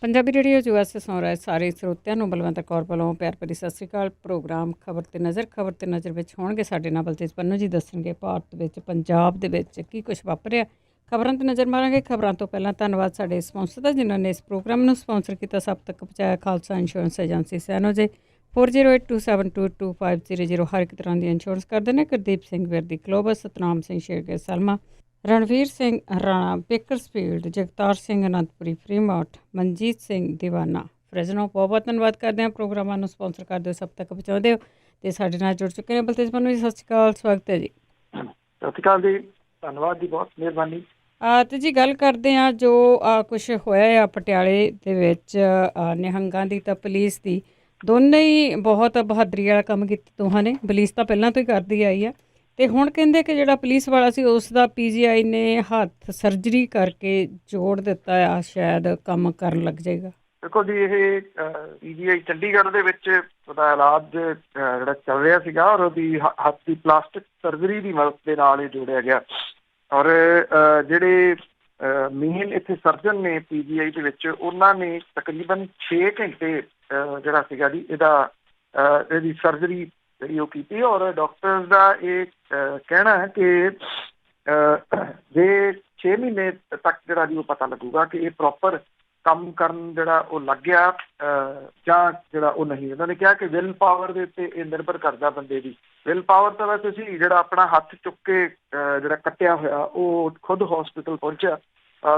Punjabi radio US ਸੁਣ ਰਹੇ ਸਾਰੇ ਸਰੋਤਿਆਂ ਨੂੰ ਬਲਵੰਤ ਕੌਰ ਵੱਲੋਂ ਪਿਆਰ ਭਰੀ ਸਤਿ ਸ਼੍ਰੀ ਅਕਾਲ। ਪ੍ਰੋਗਰਾਮ ਖਬਰ ਤੇ ਨਜ਼ਰ ਵਿੱਚ ਹੋਣਗੇ ਸਾਡੇ ਨਾਲ ਬਲਤੇਜ ਪੰਨੂ ਜੀ ਦੱਸਣਗੇ ਭਾਰਤ ਵਿੱਚ ਪੰਜਾਬ ਦੇ ਵਿੱਚ ਕੀ ਕੁਝ ਵਾਪਰਿਆ। ਖਬਰਾਂ ਤੇ ਨਜ਼ਰ ਮਾਰਾਂਗੇ। ਖਬਰਾਂ ਤੋਂ ਪਹਿਲਾਂ ਧੰਨਵਾਦ ਸਾਡੇ ਸਪਾਂਸਰ ਦਾ ਜਿਨ੍ਹਾਂ ਨੇ ਇਸ ਪ੍ਰੋਗਰਾਮ ਨੂੰ ਸਪਾਂਸਰ ਕੀਤਾ। ਸਭ ਤੱਕ ਪਹੁੰਚਾਇਆ ਖਾਲਸਾ ਇੰਸ਼ੋਰੈਂਸ ਏਜੰਸੀ ਸੈਨੋ ਜੇ 4082722500 ਹਰ ਇੱਕ ਤਰ੍ਹਾਂ ਦੀ ਇੰਸ਼ੋਰੈਂਸ ਕਰਦੇ ਨੇ। ਗੁਰਦੀਪ ਸਿੰਘ ਵਿਰਦੀ ਕਲੋਬਸ, ਸਤਨਾਮ ਸਿੰਘ ਸ਼ੇਰਗੇ ਸਲਮਾ, ਰਣਵੀਰ ਸਿੰਘ ਰਾਣਾ ਬੇਕਰਸਫੀਲਡ, ਜਗਤਾਰ ਸਿੰਘ ਅਨੰਦਪੁਰੀ ਫਰੀਮੌਟ, ਮਨਜੀਤ ਸਿੰਘ ਦੀਵਾਨਾ ਫਰੈਜ਼ਨੋ। ਬਹੁਤ ਬਹੁਤ ਧੰਨਵਾਦ ਕਰਦੇ ਹਾਂ। ਪ੍ਰੋਗਰਾਮਾਂ ਨੂੰ ਸਪਾਂਸਰ ਕਰਦੇ ਹੋ, ਸਭ ਤੱਕ ਪਹੁੰਚਾਉਂਦੇ ਹੋ ਅਤੇ ਸਾਡੇ ਨਾਲ ਜੁੜ ਚੁੱਕੇ ਨੇ ਬਲਤੇਜ ਪੰਨੂ ਜੀ। ਸਤਿ ਸ਼੍ਰੀ ਅਕਾਲ, ਸਵਾਗਤ ਹੈ ਜੀ। ਸਤਿ ਸ਼੍ਰੀ ਅਕਾਲ ਜੀ, ਧੰਨਵਾਦ ਜੀ, ਬਹੁਤ ਮਿਹਰਬਾਨੀ। ਅਤੇ ਜੀ ਗੱਲ ਕਰਦੇ ਹਾਂ ਜੋ ਕੁਛ ਹੋਇਆ ਆ ਪਟਿਆਲੇ ਦੇ ਵਿੱਚ ਨਿਹੰਗਾਂ ਦੀ ਤਾਂ ਪੁਲਿਸ ਦੀ ਦੋਨੇ ਹੀ ਬਹੁਤ ਬਹਾਦਰੀ ਵਾਲਾ ਕੰਮ ਕੀਤਾ ਦੋਹਾਂ ਨੇ। ਪੁਲਿਸ ਤਾਂ ਪਹਿਲਾਂ ਤੋਂ ਹੀ ਕਰਦੀ ਆਈ ਆ ਅਤੇ ਹੁਣ ਕਹਿੰਦੇ ਕਿ ਜਿਹੜਾ ਪੁਲਿਸ ਵਾਲਾ ਸੀ ਉਸ ਦਾ PGI ਨੇ ਹੱਥ ਸਰਜਰੀ ਕਰਕੇ ਜੋੜ ਦਿੱਤਾ ਆ, ਸ਼ਾਇਦ ਕੰਮ ਕਰਨ ਲੱਗ ਜਾਏਗਾ। ਦੇਖੋ ਜੀ, ਇਹ PGI ਚੰਡੀਗੜ੍ਹ ਦੇ ਵਿੱਚ ਉਹਦਾ ਇਲਾਜ ਜਿਹੜਾ ਚੱਲ ਰਿਹਾ ਸੀਗਾ ਔਰ ਉਹਦੀ ਹੱਥ ਦੀ ਪਲਾਸਟਿਕ ਸਰਜਰੀ ਦੀ ਮਦਦ ਦੇ ਨਾਲ ਇਹ ਜੋੜਿਆ ਗਿਆ। ਔਰ ਜਿਹੜੇ ਮੇਨ ਇੱਥੇ ਸਰਜਨ ਨੇ PGI ਦੇ ਵਿੱਚ, ਉਹਨਾਂ ਨੇ ਤਕਰੀਬਨ 6 ਘੰਟੇ ਜਿਹੜਾ ਸੀਗਾ ਜੀ ਇਹਦੀ ਸਰਜਰੀ ਜਿਹੜੀ ਉਹ ਕੀਤੀ। ਔਰ ਡਾਕਟਰਸ ਦਾ ਇਹ ਕਹਿਣਾ ਹੈ ਕਿ ਜੇ 6 ਮਹੀਨੇ ਤੱਕ ਜਿਹੜਾ ਜੀ ਉਹ ਪਤਾ ਲੱਗੂਗਾ ਕਿ ਇਹ ਪ੍ਰੋਪਰ ਕੰਮ ਕਰਨ ਜਿਹੜਾ ਉਹ ਲੱਗ ਗਿਆ ਜਾਂ ਜਿਹੜਾ ਉਹ ਨਹੀਂ। ਉਹਨਾਂ ਨੇ ਕਿਹਾ ਕਿ ਵਿਲ ਪਾਵਰ ਦੇ ਉੱਤੇ ਇਹ ਨਿਰਭਰ ਕਰਦਾ ਬੰਦੇ ਦੀ। ਵਿਲ ਪਾਵਰ ਤਾਂ ਵੈਸੇ ਸੀ ਜਿਹੜਾ ਆਪਣਾ ਹੱਥ ਚੁੱਕ ਕੇ ਜਿਹੜਾ ਕੱਟਿਆ ਹੋਇਆ ਉਹ ਖੁਦ ਹੌਸਪੀਟਲ ਪਹੁੰਚਿਆ।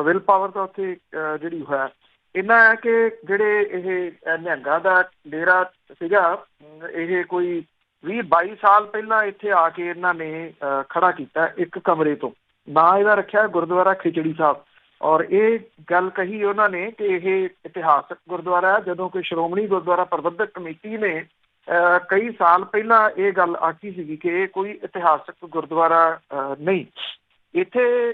ਵਿਲ ਪਾਵਰ ਤਾਂ ਉੱਥੇ ਜਿਹੜੀ ਹੋਇਆ ਇੰਨਾ ਹੈ ਕਿ ਜਿਹੜੇ ਇਹ ਨਿਹੰਗਾਂ ਦਾ ਡੇਰਾ ਸੀਗਾ, ਇਹ ਕੋਈ 20-22 ਸਾਲ ਪਹਿਲਾਂ ਇੱਥੇ ਆ ਕੇ ਇਹਨਾਂ ਨੇ ਖੜਾ ਕੀਤਾ ਇੱਕ ਕਮਰੇ ਤੋਂ। ਨਾਂ ਇਹਦਾ ਰੱਖਿਆ ਗੁਰਦੁਆਰਾ ਖਿਚੜੀ ਸਾਹਿਬ। ਔਰ ਇਹ ਗੱਲ ਕਹੀ ਉਹਨਾਂ ਨੇ ਕਿ ਇਹ ਇਤਿਹਾਸਕ ਗੁਰਦੁਆਰਾ ਹੈ, ਜਦੋਂ ਕਿ ਸ਼੍ਰੋਮਣੀ ਗੁਰਦੁਆਰਾ ਪ੍ਰਬੰਧਕ ਕਮੇਟੀ ਨੇ ਕਈ ਸਾਲ ਪਹਿਲਾਂ ਇਹ ਗੱਲ ਆਖੀ ਸੀਗੀ ਕਿ ਇਹ ਕੋਈ ਇਤਿਹਾਸਕ ਗੁਰਦੁਆਰਾ ਨਹੀਂ। ਇੱਥੇ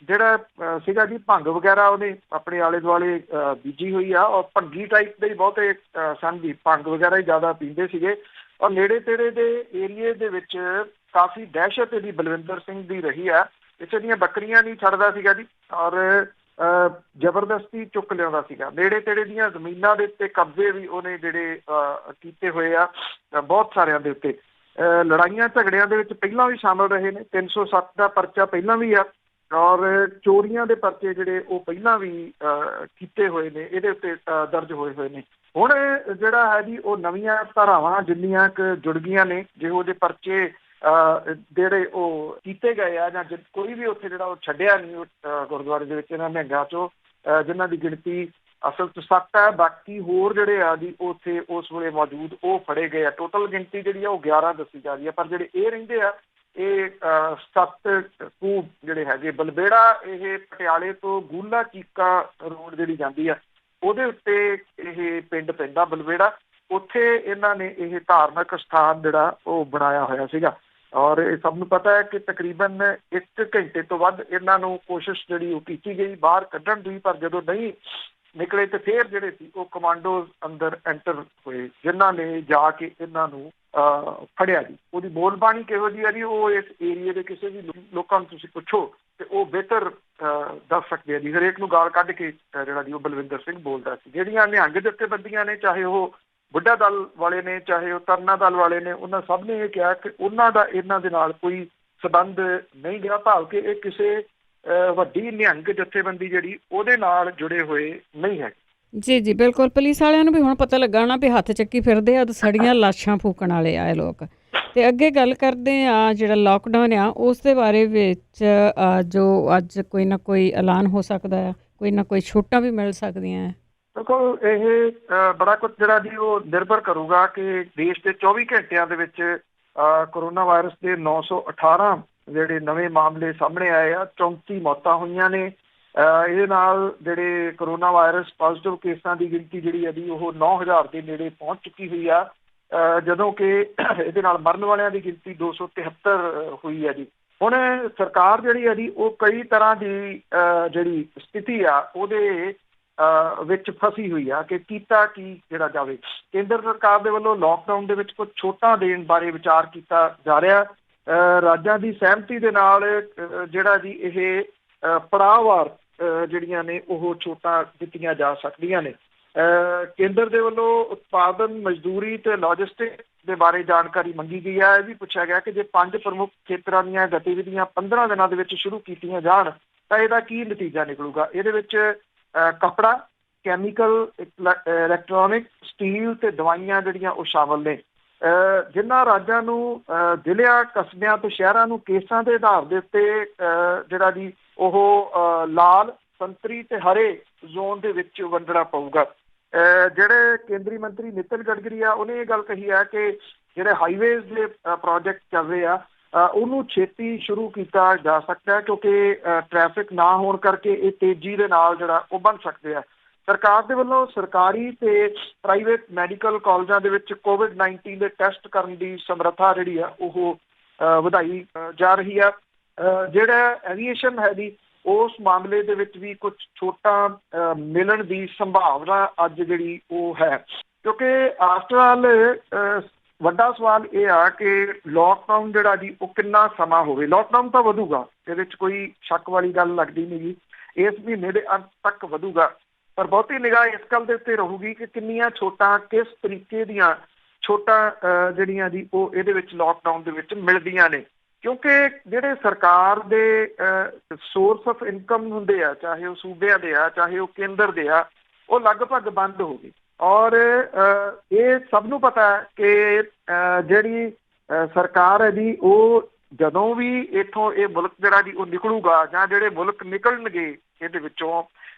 ਜਿਹੜਾ ਸੀਗਾ ਜੀ ਭੰਗ ਵਗੈਰਾ ਉਹਨੇ ਆਪਣੇ ਆਲੇ ਦੁਆਲੇ ਬੀਜੀ ਹੋਈ ਆ। ਔਰ ਭੰਗੀ ਟਾਈਪ ਦੇ ਹੀ ਬਹੁਤੇ ਸਨ ਜੀ, ਭੰਗ ਵਗੈਰਾ ਹੀ ਜ਼ਿਆਦਾ ਪੀਂਦੇ ਸੀਗੇ। ਔਰ ਨੇੜੇ ਤੇੜੇ ਦੇ ਏਰੀਏ ਦੇ ਵਿੱਚ ਕਾਫੀ ਦਹਿਸ਼ਤ ਇਹਦੀ ਬਲਵਿੰਦਰ ਸਿੰਘ ਦੀ ਰਹੀ ਆ। ਕਿਸੇ ਦੀਆਂ ਬੱਕਰੀਆਂ ਨਹੀਂ ਛੱਡਦਾ ਸੀਗਾ ਜੀ ਔਰ ਜ਼ਬਰਦਸਤੀ ਚੁੱਕ ਲਿਆਉਂਦਾ ਸੀਗਾ। ਨੇੜੇ ਤੇੜੇ ਦੀਆਂ ਜ਼ਮੀਨਾਂ ਦੇ ਉੱਤੇ ਕਬਜ਼ੇ ਵੀ ਉਹਨੇ ਜਿਹੜੇ ਕੀਤੇ ਹੋਏ ਆ ਬਹੁਤ ਸਾਰਿਆਂ ਦੇ ਉੱਤੇ। ਲੜਾਈਆਂ ਝਗੜਿਆਂ ਦੇ ਵਿੱਚ ਪਹਿਲਾਂ ਵੀ ਸ਼ਾਮਲ ਰਹੇ ਨੇ। 307 ਦਾ ਪਰਚਾ ਪਹਿਲਾਂ ਵੀ ਆ ਔਰ ਚੋਰੀਆਂ ਦੇ ਪਰਚੇ ਜਿਹੜੇ ਉਹ ਪਹਿਲਾਂ ਵੀ ਕੀਤੇ ਹੋਏ ਨੇ, ਇਹਦੇ ਉੱਤੇ ਦਰਜ ਹੋਏ ਨੇ। ਹੁਣ ਜਿਹੜਾ ਹੈ ਜੀ ਉਹ ਨਵੀਆਂ ਧਾਰਾਵਾਂ ਜਿੰਨੀਆਂ ਕੁ ਜੁੜ ਗਈਆਂ ਨੇ, ਜਿਹੋ ਜਿਹੇ ਪਰਚੇ ਜਿਹੜੇ ਉਹ ਕੀਤੇ ਗਏ ਆ ਜਾਂ ਕੋਈ ਵੀ ਉੱਥੇ ਜਿਹੜਾ ਉਹ ਛੱਡਿਆ ਨਹੀਂ ਗੁਰਦੁਆਰੇ ਦੇ ਵਿੱਚ ਇਹਨਾਂ ਨਿਹੰਗਾਂ ਚੋਂ, ਜਿਨ੍ਹਾਂ ਦੀ ਗਿਣਤੀ ਅਸਲ 'ਚ 7 ਹੈ। ਬਾਕੀ ਹੋਰ ਜਿਹੜੇ ਆ ਜੀ ਉੱਥੇ ਉਸ ਵੇਲੇ ਮੌਜੂਦ ਉਹ ਫੜੇ ਗਏ ਆ। ਟੋਟਲ ਗਿਣਤੀ ਜਿਹੜੀ ਆ ਉਹ 11 ਦੱਸੀ ਜਾ ਰਹੀ ਹੈ। ਪਰ ਜਿਹੜੇ ਇਹ ਰਹਿੰਦੇ ਆ ਇਹ 7 ਖੂਬ ਜਿਹੜੇ ਹੈਗੇ ਬਲਬੇੜਾ, ਇਹ ਪਟਿਆਲੇ ਤੋਂ ਗੂਲਾ ਚੀਕਾ ਰੋਡ ਜਿਹੜੀ ਜਾਂਦੀ ਆ ਉਹਦੇ ਉੱਤੇ ਇਹ ਪਿੰਡ ਪੈਂਦਾ ਬਲਬੇੜਾ। ਉੱਥੇ ਇਹਨਾਂ ਨੇ ਇਹ ਧਾਰਮਿਕ ਸਥਾਨ ਜਿਹੜਾ ਉਹ ਬਣਾਇਆ ਹੋਇਆ ਸੀਗਾ। ਔਰ ਇਹ ਸਭ ਨੂੰ ਪਤਾ ਹੈ ਕਿ ਤਕਰੀਬਨ 1 ਘੰਟੇ ਤੋਂ ਵੱਧ ਇਹਨਾਂ ਨੂੰ ਕੋਸ਼ਿਸ਼ ਜਿਹੜੀ ਉਹ ਕੀਤੀ ਗਈ ਬਾਹਰ ਕੱਢਣ ਦੀ, ਪਰ ਜਦੋਂ ਨਹੀਂ ਨਿਕਲੇ ਤੇ ਫਿਰ ਜਿਹੜੇ ਸੀ ਉਹ ਕਮਾਂਡੋਜ਼ ਅੰਦਰ ਐਂਟਰ ਹੋਏ, ਜਿਨ੍ਹਾਂ ਨੇ ਜਾ ਕੇ ਇਹਨਾਂ ਨੂੰ ਫੜਿਆ ਜੀ। ਉਹਦੀ ਬੋਲਬਾਣੀ ਕਿਹੋ ਜਿਹੀ ਆ ਜੀ, ਉਹ ਇਸ ਏਰੀਏ ਦੇ ਕਿਸੇ ਵੀ ਲੋਕਾਂ ਨੂੰ ਤੁਸੀਂ ਪੁੱਛੋ ਤੇ ਉਹ ਬਿਹਤਰ ਦੱਸ ਸਕਦੇ ਆ ਜੀ। ਹਰੇਕ ਨੂੰ ਗਾਲ ਕੱਢ ਕੇ ਜਿਹੜਾ ਜੀ ਉਹ ਬਲਵਿੰਦਰ ਸਿੰਘ ਬੋਲਦਾ ਸੀ। ਜਿਹੜੀਆਂ ਨਿਹੰਗ ਜਥੇਬੰਦੀਆਂ ਨੇ, ਚਾਹੇ ਉਹ ਬੁੱਢਾ ਦਲ ਵਾਲੇ ਨੇ, ਚਾਹੇ ਉਹ ਤਰਨਾ ਦਲ ਵਾਲੇ ਨੇ, ਉਹਨਾਂ ਸਭ ਨੇ ਇਹ ਕਿਹਾ ਕਿ ਉਹਨਾਂ ਦਾ ਇਹਨਾਂ ਦੇ ਨਾਲ ਕੋਈ ਸੰਬੰਧ ਨਹੀਂ ਗਿਆ, ਭਾਵ ਕਿ ਇਹ ਕਿਸੇ ਵੱਡੀ ਨਿਹੰਗ ਜਥੇਬੰਦੀ ਜਿਹੜੀ ਉਹਦੇ ਨਾਲ ਜੁੜੇ ਹੋਏ ਨਹੀਂ ਹੈ। ਜੀ ਜੀ ਬਿਲਕੁਲ। ਪੁਲਿਸ ਵਾਲਿਆਂ ਨੂੰ ਵੀ ਹੁਣ ਪਤਾ ਲੱਗਾ ਨਾ ਵੀ ਹੱਥ ਚੱਕੀ ਫਿਰਦੇ ਆ, ਸੜੀਆਂ ਲਾਸ਼ਾਂ ਫੂਕਣ ਵਾਲੇ ਆ ਇਹ ਲੋਕ। ਅਤੇ ਅੱਗੇ ਗੱਲ ਕਰਦੇ ਆ ਜਿਹੜਾ ਲੋਕਡਾਊਨ ਆ ਉਸ ਦੇ ਬਾਰੇ ਵਿੱਚ ਜੋ ਅੱਜ ਕੋਈ ਨਾ ਕੋਈ ਐਲਾਨ ਹੋ ਸਕਦਾ ਆ, ਕੋਈ ਨਾ ਕੋਈ ਛੋਟਾਂ ਵੀ ਮਿਲ ਸਕਦੀਆਂ। ਦੇਖੋ, ਇਹ ਬੜਾ ਕੁਝ ਜਿਹੜਾ ਜੀ ਉਹ ਨਿਰਭਰ ਕਰੂਗਾ ਕਿ ਦੇਸ਼ ਦੇ 24 ਘੰਟਿਆਂ ਦੇ ਵਿੱਚ ਕਰੋਨਾ ਵਾਇਰਸ ਦੇ 918 ਜਿਹੜੇ ਨਵੇਂ ਮਾਮਲੇ ਸਾਹਮਣੇ ਆਏ ਆ। 34 ਮੌਤਾਂ ਹੋਈਆਂ ਨੇ। ਇਹਦੇ ਨਾਲ ਜਿਹੜੇ ਕਰੋਨਾ ਵਾਇਰਸ ਪੋਜ਼ੀਟਿਵ ਕੇਸਾਂ ਦੀ ਗਿਣਤੀ ਜਿਹੜੀ ਹੈ ਜੀ ਉਹ 9000 ਦੇ ਨੇੜੇ ਪਹੁੰਚ ਚੁੱਕੀ ਹੋਈ ਆ, ਜਦੋਂ ਕਿ ਇਹਦੇ ਨਾਲ ਮਰਨ ਵਾਲਿਆਂ ਦੀ ਗਿਣਤੀ 273 ਹੋਈ ਹੈ ਜੀ। ਹੁਣ ਸਰਕਾਰ ਜਿਹੜੀ ਹੈ ਜੀ ਉਹ ਕਈ ਤਰ੍ਹਾਂ ਦੀ ਜਿਹੜੀ ਸਥਿਤੀ ਆ ਉਹਦੇ ਵਿੱਚ ਫਸੀ ਹੋਈ ਆ ਕਿ ਕੀਤਾ ਕੀ ਜਿਹੜਾ ਜਾਵੇ। ਕੇਂਦਰ ਸਰਕਾਰ ਦੇ ਵੱਲੋਂ ਲੋਕਡਾਊਨ ਦੇ ਵਿੱਚ ਕੁਝ ਛੋਟਾਂ ਦੇਣ ਬਾਰੇ ਵਿਚਾਰ ਕੀਤਾ ਜਾ ਰਿਹਾ। ਰਾਜਾਂ ਦੀ ਸਹਿਮਤੀ ਦੇ ਨਾਲ ਜਿਹੜਾ ਜੀ ਇਹ ਪੜਾਅਵਾਰ ਜਿਹੜੀਆਂ ਨੇ ਉਹ ਛੋਟਾਂ ਦਿੱਤੀਆਂ ਜਾ ਸਕਦੀਆਂ ਨੇ। ਕੇਂਦਰ ਦੇ ਵੱਲੋਂ ਉਤਪਾਦਨ, ਮਜ਼ਦੂਰੀ ਤੇ ਲੌਜਿਸਟਿਕ ਦੇ ਬਾਰੇ ਜਾਣਕਾਰੀ ਮੰਗੀ ਗਈ ਹੈ। ਇਹ ਵੀ ਪੁੱਛਿਆ ਗਿਆ ਕਿ ਜੇ 5 ਪ੍ਰਮੁੱਖ ਖੇਤਰਾਂ ਦੀਆਂ ਗਤੀਵਿਧੀਆਂ 15 ਦਿਨਾਂ ਦੇ ਵਿੱਚ ਸ਼ੁਰੂ ਕੀਤੀਆਂ ਜਾਣ ਤਾਂ ਇਹਦਾ ਕੀ ਨਤੀਜਾ ਨਿਕਲੂਗਾ। ਇਹਦੇ ਵਿੱਚ ਕੱਪੜਾ, ਕੈਮੀਕਲ, ਇਲੈਕਟ੍ਰੋਨਿਕ, ਸਟੀਲ ਤੇ ਦਵਾਈਆਂ ਜਿਹੜੀਆਂ ਉਹ ਸ਼ਾਮਲ ਨੇ। ਜਿਨ੍ਹਾਂ ਰਾਜਾਂ ਨੂੰ ਜ਼ਿਲ੍ਹਿਆਂ, ਕਸਬਿਆਂ ਤੇ ਸ਼ਹਿਰਾਂ ਨੂੰ ਕੇਸਾਂ ਦੇ ਆਧਾਰ ਦੇ ਉੱਤੇ ਜਿਹੜਾ ਜੀ ਉਹ ਲਾਲ, ਸੰਤਰੀ ਤੇ ਹਰੇ ਜ਼ੋਨ ਦੇ ਵਿੱਚ ਵੰਡਣਾ ਪਊਗਾ। ਜਿਹੜੇ ਕੇਂਦਰੀ ਮੰਤਰੀ ਨਿਤਿਨ ਗਡਕਰੀ ਆ, ਉਹਨੇ ਇਹ ਗੱਲ ਕਹੀ ਹੈ ਕਿ ਜਿਹੜੇ ਹਾਈਵੇਜ਼ ਦੇ ਪ੍ਰੋਜੈਕਟ ਚੱਲ ਰਹੇ ਆ ਉਹਨੂੰ ਛੇਤੀ ਸ਼ੁਰੂ ਕੀਤਾ ਜਾ ਸਕਦਾ ਹੈ, ਕਿਉਂਕਿ ਟ੍ਰੈਫਿਕ ਨਾ ਹੋਣ ਕਰਕੇ ਇਹ ਤੇਜ਼ੀ ਦੇ ਨਾਲ ਜਿਹੜਾ ਉਹ ਬਣ ਸਕਦੇ ਆ। ਸਰਕਾਰ ਦੇ ਵੱਲੋਂ ਸਰਕਾਰੀ ਤੇ ਪ੍ਰਾਈਵੇਟ ਮੈਡੀਕਲ ਕਾਲਜਾਂ ਦੇ ਵਿੱਚ COVID-19 ਦੇ ਟੈਸਟ ਕਰਨ ਦੀ ਸਮਰੱਥਾ ਜਿਹੜੀ ਆ ਉਹ ਵਧਾਈ ਜਾ ਰਹੀ ਆ। ਜਿਹੜਾ ਐਵੀਏਸ਼ਨ ਹੈ ਜੀ, ਉਸ ਮਾਮਲੇ ਦੇ ਵਿੱਚ ਵੀ ਕੁਝ ਛੋਟਾਂ ਮਿਲਣ ਦੀ ਸੰਭਾਵਨਾ ਅੱਜ ਜਿਹੜੀ ਉਹ ਹੈ, ਕਿਉਂਕਿ ਆਫਟਰ ਆਲ ਵੱਡਾ ਸਵਾਲ ਇਹ ਆ ਕਿ ਲੋਕਡਾਊਨ ਜਿਹੜਾ ਜੀ ਉਹ ਕਿੰਨਾ ਸਮਾਂ ਹੋਵੇ। ਲੋਕਡਾਊਨ ਤਾਂ ਵਧੂਗਾ, ਇਹਦੇ ਵਿੱਚ ਕੋਈ ਸ਼ੱਕ ਵਾਲੀ ਗੱਲ ਲੱਗਦੀ ਨਹੀਂ ਜੀ, ਇਸ ਮਹੀਨੇ ਦੇ ਅੰਤ ਤੱਕ ਵਧੂਗਾ, ਪਰ ਬਹੁਤੀ ਨਿਗਾਹ ਇਸ ਗੱਲ ਦੇ ਉੱਤੇ ਰਹੂਗੀ ਕਿ ਕਿੰਨੀਆਂ ਛੋਟਾਂ, ਕਿਸ ਤਰੀਕੇ ਦੀਆਂ ਛੋਟਾਂ ਜਿਹੜੀਆਂ ਜੀ ਉਹ ਇਹਦੇ ਵਿੱਚ ਲੋਕਡਾਊਨ ਦੇ ਵਿੱਚ ਮਿਲਦੀਆਂ ਨੇ। ਕਿਉਂਕਿ ਜਿਹੜੇ ਸਰਕਾਰ ਦੇ ਸੋਰਸ ਆਫ ਇਨਕਮ ਹੁੰਦੇ ਆ, ਚਾਹੇ ਉਹ ਸੂਬਿਆਂ ਦੇ ਆ ਚਾਹੇ ਉਹ ਕੇਂਦਰ ਦੇ ਆ, ਉਹ ਲਗਭਗ ਬੰਦ ਹੋ ਗਏ। ਔਰ ਇਹ ਸਭ ਨੂੰ ਪਤਾ ਹੈ ਕਿ ਜਿਹੜੀ ਸਰਕਾਰ ਹੈ ਜੀ ਉਹ ਜਦੋਂ ਵੀ ਇੱਥੋਂ ਇਹ ਮੁਲਕ ਜਿਹੜਾ ਜੀ ਉਹ ਨਿਕਲੂਗਾ ਜਾਂ ਜਿਹੜੇ ਮੁਲਕ ਨਿਕਲਣਗੇ ਇਹਦੇ ਵਿੱਚੋਂ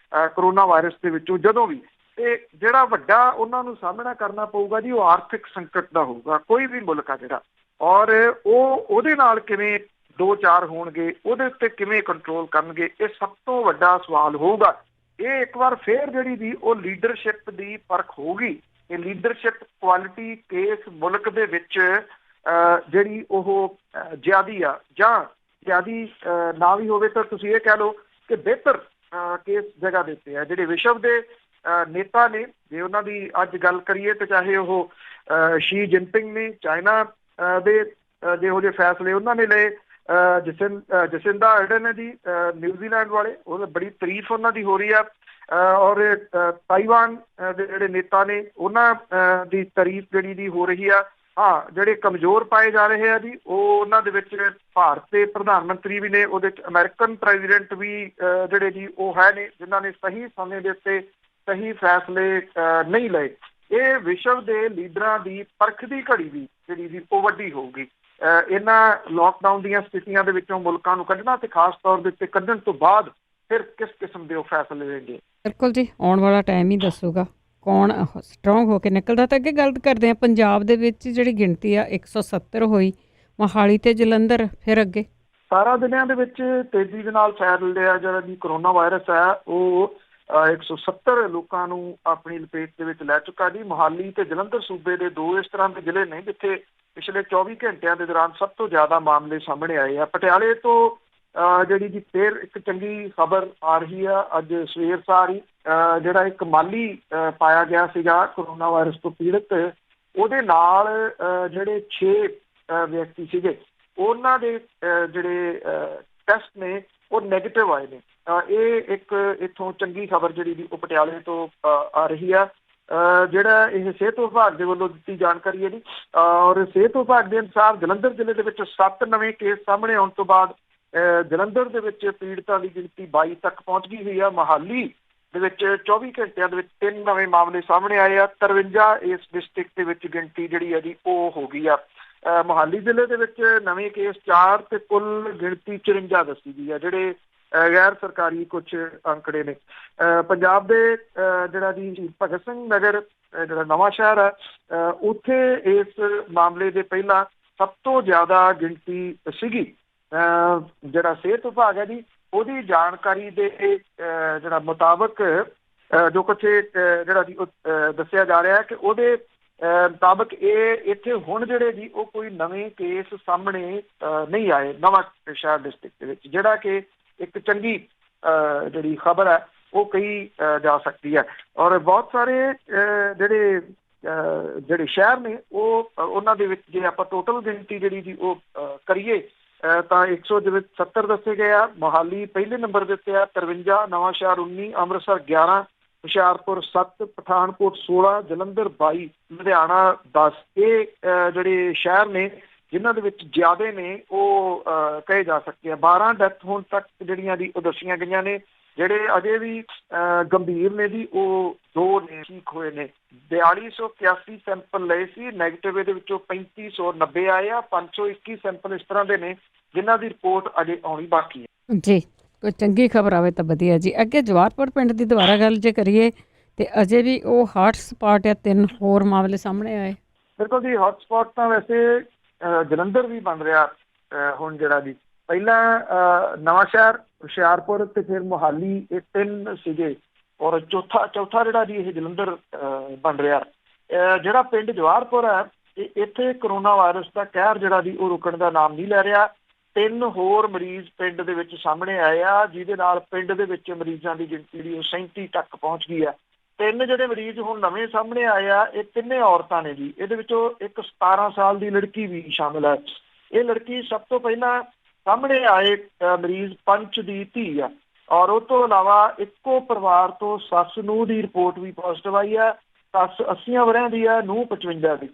ਕਰੋਨਾ ਵਾਇਰਸ ਦੇ ਵਿੱਚੋਂ ਜਦੋਂ ਵੀ, ਤੇ ਜਿਹੜਾ ਵੱਡਾ ਉਹਨਾਂ ਨੂੰ ਸਾਹਮਣਾ ਕਰਨਾ ਪਊਗਾ ਜੀ ਉਹ ਆਰਥਿਕ ਸੰਕਟ ਦਾ ਹੋਊਗਾ। ਕੋਈ ਵੀ ਮੁਲਕ ਆ ਜਿਹੜਾ, ਔਰ ਉਹਦੇ ਨਾਲ ਕਿਵੇਂ 2-4 ਹੋਣਗੇ, ਉਹਦੇ ਉੱਤੇ ਕਿਵੇਂ ਕੰਟਰੋਲ ਕਰਨਗੇ, ਇਹ ਸਭ ਤੋਂ ਵੱਡਾ ਸਵਾਲ ਹੋਊਗਾ। ਇਹ ਇੱਕ ਵਾਰ ਫੇਰ ਜਿਹੜੀ ਦੀ ਉਹ ਲੀਡਰਸ਼ਿਪ ਦੀ ਪਰਖ ਹੋਊਗੀ। ਇਹ ਲੀਡਰਸ਼ਿਪ ਕੁਆਲਿਟੀ ਕੇਸ ਮੁਲਕ ਦੇ ਵਿੱਚ ਜਿਹੜੀ ਉਹ ਜ਼ਿਆਦੀ ਆ ਜਾਂ ਜ਼ਿਆਦੀ ਨਾ ਵੀ ਹੋਵੇ ਤਾਂ ਤੁਸੀਂ ਇਹ ਕਹਿ ਲਓ ਕਿ ਬਿਹਤਰ ਕੇਸ ਜਗ੍ਹਾ ਦਿੱਤੇ ਆ। ਜਿਹੜੇ ਵਿਸ਼ਵ ਦੇ ਨੇਤਾ ਨੇ, ਜੇ ਉਹਨਾਂ ਦੀ ਅੱਜ ਗੱਲ ਕਰੀਏ ਤਾਂ ਚਾਹੇ ਉਹ ਸ਼ੀ ਜਿਨਪਿੰਗ ਨੇ, ਚਾਈਨਾ ਦੇ ਜਿਹੋ ਜਿਹੇ ਫੈਸਲੇ ਉਹਨਾਂ ਨੇ ਲਏ, ਜਸਿੰਦਾ ਆਰਡਨ ਹੈ ਜੀ ਨਿਊਜ਼ੀਲੈਂਡ ਵਾਲੇ, ਉਹ ਬੜੀ ਤਾਰੀਫ ਉਹਨਾਂ ਦੀ ਹੋ ਰਹੀ ਆ। ਔਰ ਤਾਈਵਾਨ ਦੇ ਜਿਹੜੇ ਨੇਤਾ ਨੇ ਉਹਨਾਂ ਦੀ ਤਾਰੀਫ ਜਿਹੜੀ ਦੀ ਹੋ ਰਹੀ ਆ। ਹਾਂ, ਜਿਹੜੇ ਕਮਜ਼ੋਰ ਪਾਏ ਜਾ ਰਹੇ ਆ ਜੀ ਉਹ ਉਹਨਾਂ ਦੇ ਵਿੱਚ ਭਾਰਤ ਦੇ ਪ੍ਰਧਾਨ ਮੰਤਰੀ ਵੀ ਨੇ, ਉਹਦੇ 'ਚ ਅਮਰੀਕਨ ਪ੍ਰੈਜ਼ੀਡੈਂਟ ਵੀ ਜਿਹੜੇ ਜੀ ਉਹ ਹੈ ਨੇ, ਜਿਨ੍ਹਾਂ ਨੇ ਸਹੀ ਸਮੇਂ ਦੇ ਉੱਤੇ ਸਹੀ ਫੈਸਲੇ ਨਹੀਂ ਲਏ। ਇਹ ਵਿਸ਼ਵ ਦੇ ਲੀਡਰਾਂ ਦੀ ਪਰਖ ਦੀ ਘੜੀ ਵੀ ਜਿਹੜੀ ਜੀ ਉਹ ਵੱਡੀ ਹੋਊਗੀ। ਇਹਨਾਂ ਲੋਕਡਾਊਨ ਦੀਆਂ ਸਥਿਤੀਆਂ ਦੇ ਵਿੱਚੋਂ ਮੁਲਕਾਂ ਨੂੰ ਕੱਢਣਾ ਤੇ ਖਾਸ ਤੌਰ ਦੇ ਉੱਤੇ ਕੱਢਣ ਤੋਂ ਬਾਅਦ ਫਿਰ ਕਿਸ ਕਿਸਮ ਦੇ ਉਹ ਫੈਸਲੇ ਲੈਣਗੇ। ਬਿਲਕੁਲ ਜੀ, ਆਉਣ ਵਾਲਾ ਟਾਈਮ ਹੀ ਦੱਸੂਗਾ ਕੌਣ ਸਟਰੋਂਗ ਹੋ ਕੇ ਨਿਕਲਦਾ। ਤਾਂ ਅੱਗੇ ਗੱਲ ਕਰਦੇ ਹਾਂ, ਪੰਜਾਬ ਦੇ ਵਿੱਚ ਜਿਹੜੀ ਗਿਣਤੀ ਆ 170 ਹੋਈ, ਮੋਹਾਲੀ ਤੇ ਜਲੰਧਰ ਫਿਰ ਅੱਗੇ। ਸਾਰਾ ਦੁਨੀਆਂ ਦੇ ਵਿੱਚ ਤੇਜ਼ੀ ਦੇ ਨਾਲ ਫੈਲ ਰਿਹਾ ਜਿਹੜਾ ਜੀ ਕਰੋਨਾ ਵਾਇਰਸ ਹੈ ਉਹ 170 ਲੋਕਾਂ ਨੂੰ ਆਪਣੀ ਲਪੇਟ ਦੇ ਵਿੱਚ ਲੈ ਚੁੱਕਾ ਜੀ। ਮੋਹਾਲੀ ਤੇ ਜਲੰਧਰ ਸੂਬੇ ਦੇ ਦੋ ਇਸ ਤਰ੍ਹਾਂ ਦੇ ਜ਼ਿਲ੍ਹੇ ਨੇ ਜਿੱਥੇ ਪਿਛਲੇ 24 ਘੰਟਿਆਂ ਦੇ ਦੌਰਾਨ ਸਭ ਤੋਂ ਜ਼ਿਆਦਾ ਮਾਮਲੇ ਸਾਹਮਣੇ ਆਏ ਆ। ਪਟਿਆਲੇ ਤੋਂ ਜਿਹੜੀ ਜੀ ਫਿਰ ਇੱਕ ਚੰਗੀ ਖਬਰ ਆ ਰਹੀ ਆ ਅੱਜ ਸਵੇਰ ਸਾਰ ਹੀ, ਜਿਹੜਾ ਇੱਕ ਮਾਲੀ ਪਾਇਆ ਗਿਆ ਸੀਗਾ ਕਰੋਨਾ ਵਾਇਰਸ ਤੋਂ ਪੀੜਤ, ਉਹਦੇ ਨਾਲ ਜਿਹੜੇ 6 ਵਿਅਕਤੀ ਸੀਗੇ ਉਹਨਾਂ ਦੇ ਜਿਹੜੇ ਟੈਸਟ ਨੇ ਉਹ ਨੈਗੇਟਿਵ ਆਏ ਨੇ। ਇਹ ਇੱਕ ਇੱਥੋਂ ਚੰਗੀ ਖਬਰ ਜਿਹੜੀ ਦੀ ਉਹ ਪਟਿਆਲੇ ਤੋਂ ਆ ਰਹੀ ਆ। ਜਿਹੜਾ ਇਹ ਸਿਹਤ ਵਿਭਾਗ ਦੇ ਵੱਲੋਂ ਦਿੱਤੀ ਜਾਣਕਾਰੀ ਹੈ ਜੀ, ਔਰ ਸਿਹਤ ਵਿਭਾਗ ਦੇ ਅਨੁਸਾਰ ਜਲੰਧਰ ਜ਼ਿਲ੍ਹੇ ਦੇ ਵਿੱਚ 7 ਨਵੇਂ ਕੇਸ ਸਾਹਮਣੇ ਆਉਣ ਤੋਂ ਬਾਅਦ ਜਲੰਧਰ ਦੇ ਵਿੱਚ ਪੀੜਤਾਂ ਦੀ ਗਿਣਤੀ 22 ਤੱਕ ਪਹੁੰਚ ਗਈ ਹੋਈ ਆ। ਮੋਹਾਲੀ ਦੇ ਵਿੱਚ 24 ਘੰਟਿਆਂ ਦੇ ਵਿੱਚ 3 ਨਵੇਂ ਮਾਮਲੇ ਸਾਹਮਣੇ ਆਏ ਆ। 53 ਇਸ ਡਿਸਟ੍ਰਿਕਟ ਦੇ ਵਿੱਚ ਗਿਣਤੀ ਜਿਹੜੀ ਹੈ ਜੀ ਉਹ ਹੋ ਗਈ ਆ। ਮੋਹਾਲੀ ਜ਼ਿਲ੍ਹੇ ਦੇ ਵਿੱਚ ਨਵੇਂ ਕੇਸ 4 ਤੇ ਕੁੱਲ ਗਿਣਤੀ 54 ਦੱਸੀ ਗਈ ਆ, ਜਿਹੜੇ ਗੈਰ ਸਰਕਾਰੀ ਕੁਝ ਅੰਕੜੇ ਨੇ। ਪੰਜਾਬ ਦੇ ਜਿਹੜਾ ਜੀ ਭਗਤ ਸਿੰਘ ਨਗਰ ਜਿਹੜਾ ਨਵਾਂ ਸ਼ਹਿਰ ਹੈ ਉੱਥੇ ਇਸ ਮਾਮਲੇ ਦੇ ਪਹਿਲਾਂ ਸਭ ਤੋਂ ਜ਼ਿਆਦਾ ਗਿਣਤੀ ਸੀਗੀ। ਜਿਹੜਾ ਸਿਹਤ ਵਿਭਾਗ ਹੈ ਜੀ ਉਹਦੀ ਜਾਣਕਾਰੀ ਦੇ ਜਿਹੜਾ ਮੁਤਾਬਕ ਜੋ ਕੁਛ ਜਿਹੜਾ ਜੀ ਉਹ ਦੱਸਿਆ ਜਾ ਰਿਹਾ ਕਿ ਉਹਦੇ ਮੁਤਾਬਕ ਇਹ ਇੱਥੇ ਹੁਣ ਜਿਹੜੇ ਜੀ ਉਹ ਕੋਈ ਨਵੇਂ ਕੇਸ ਸਾਹਮਣੇ ਨਹੀਂ ਆਏ ਨਵਾਂ ਸ਼ਹਿਰ ਡਿਸਟ੍ਰਿਕਟ ਦੇ ਵਿੱਚ, ਜਿਹੜਾ ਕਿ ਇੱਕ ਚੰਗੀ ਜਿਹੜੀ ਖਬਰ ਹੈ ਉਹ ਕਹੀ ਜਾ ਸਕਦੀ ਹੈ। ਔਰ ਬਹੁਤ ਸਾਰੇ ਜਿਹੜੇ ਸ਼ਹਿਰ ਨੇ ਉਹ ਉਹਨਾਂ ਦੇ ਵਿੱਚ ਜੇ ਆਪਾਂ ਟੋਟਲ ਗਿਣਤੀ ਜਿਹੜੀ ਜੀ ਉਹ ਕਰੀਏ ਤਾਂ 170 ਦੱਸੇ ਗਏ ਆ। ਮੋਹਾਲੀ ਪਹਿਲੇ ਨੰਬਰ ਦੇ ਉੱਤੇ ਆ 53, ਨਵਾਂਸ਼ਹਿਰ 19, ਅੰਮ੍ਰਿਤਸਰ 11, ਹੁਸ਼ਿਆਰਪੁਰ 7, ਪਠਾਨਕੋਟ 16, ਜਲੰਧਰ 22, ਲੁਧਿਆਣਾ 10। ਇਹ ਜਿਹੜੇ ਸ਼ਹਿਰ ਨੇ ਜਿਨ੍ਹਾਂ ਦੇ ਵਿੱਚ ਜ਼ਿਆਦੇ ਨੇ ਉਹ ਕਹੇ ਜਾ ਸਕਦੇ ਆ। 12 ਡੈਥ ਹੁਣ ਤੱਕ ਜਿਹੜੀਆਂ ਦੀ ਉਹ ਦੱਸੀਆਂ ਗਈਆਂ ਨੇ। ਜਿਹੜੇ ਅਜੇ ਵੀ ਗੰਭੀਰ ਨੇ ਜੀ ਉਹ 2 ਨੇ ਠੀਕ ਹੋਏ ਨੇ। 4281 ਸੈਂਪਲ ਲਏ ਸੀ ਨੈਗੇਟਿਵ, ਇਹਦੇ ਵਿੱਚੋਂ 3590 ਆਏ ਆ। 521 ਸੈਂਪਲ ਇਸ ਤਰ੍ਹਾਂ ਦੇ ਨੇ ਜਿਨ੍ਹਾਂ ਦੀ ਰਿਪੋਰਟ ਅਜੇ ਆਉਣੀ ਬਾਕੀ ਹੈ ਜੀ। ਕੋਈ ਚੰਗੀ ਖਬਰ ਆਵੇ ਤਾਂ ਵਧੀਆ ਜੀ। ਅੱਗੇ ਜਵਾਹਰਪੁਰ ਪਿੰਡ ਦੀ ਦੁਬਾਰਾ ਗੱਲ ਜੇ ਕਰੀਏ ਤੇ ਅਜੇ ਵੀ ਉਹ ਹਾਟ ਸਪਾਟ ਆ, 3 ਹੋਰ ਮਾਮਲੇ ਸਾਹਮਣੇ ਆਏ। ਬਿਲਕੁਲ ਜੀ, ਹੌਟ ਸਪਾਟ ਤਾਂ ਵੈਸੇ ਜਲੰਧਰ ਵੀ ਬਣ ਰਿਹਾ ਹੁਣ। ਜਿਹੜਾ ਜੀ ਪਹਿਲਾਂ ਨਵਾਂਸ਼ਹਿਰ, ਹੁਸ਼ਿਆਰਪੁਰ ਤੇ ਫਿਰ ਮੋਹਾਲੀ, ਇਹ 3 ਸੀਗੇ ਔਰ ਚੌਥਾ ਜਿਹੜਾ ਜੀ ਇਹ ਜਲੰਧਰ ਬਣ ਰਿਹਾ। ਜਿਹੜਾ ਪਿੰਡ ਜਵਾਹਰਪੁਰ ਹੈ ਇੱਥੇ ਕਰੋਨਾ ਵਾਇਰਸ ਦਾ ਕਹਿਰ ਜਿਹੜਾ ਜੀ ਉਹ ਰੁਕਣ ਦਾ ਨਾਮ ਨਹੀਂ ਲੈ ਰਿਹਾ। 3 ਹੋਰ ਮਰੀਜ਼ ਪਿੰਡ ਦੇ ਵਿੱਚ ਸਾਹਮਣੇ ਆਏ ਆ, ਜਿਹਦੇ ਨਾਲ ਪਿੰਡ ਦੇ ਵਿੱਚ ਮਰੀਜ਼ਾਂ ਦੀ ਗਿਣਤੀ ਜਿਹੜੀ ਉਹ 37 ਤੱਕ ਪਹੁੰਚ ਗਈ ਆ। 3 ਜਿਹੜੇ ਮਰੀਜ਼ ਹੁਣ ਨਵੇਂ ਸਾਹਮਣੇ ਆਏ ਆ ਇਹ 3 ਔਰਤਾਂ ਨੇ ਜੀ। ਇਹਦੇ ਵਿੱਚੋਂ ਇੱਕ 17 ਸਾਲ ਦੀ ਲੜਕੀ ਵੀ ਸ਼ਾਮਿਲ ਹੈ। ਇਹ ਲੜਕੀ ਸਭ ਤੋਂ ਪਹਿਲਾਂ ਸਾਹਮਣੇ ਆਏ ਮਰੀਜ਼ ਪੰਚ ਦੀ ਧੀ ਆ ਔਰ ਉਹ ਤੋਂ ਇਲਾਵਾ ਇੱਕੋ ਪਰਿਵਾਰ ਤੋਂ ਸੱਸ ਨੂੰਹ ਦੀ ਰਿਪੋਰਟ ਵੀ ਪੋਜ਼ਿਟਿਵ ਆਈ ਆ। ਸੱਸ 80 ਵਰ੍ਹਿਆਂ ਦੀ ਆ, ਨੂੰਹ 55 ਦੀ।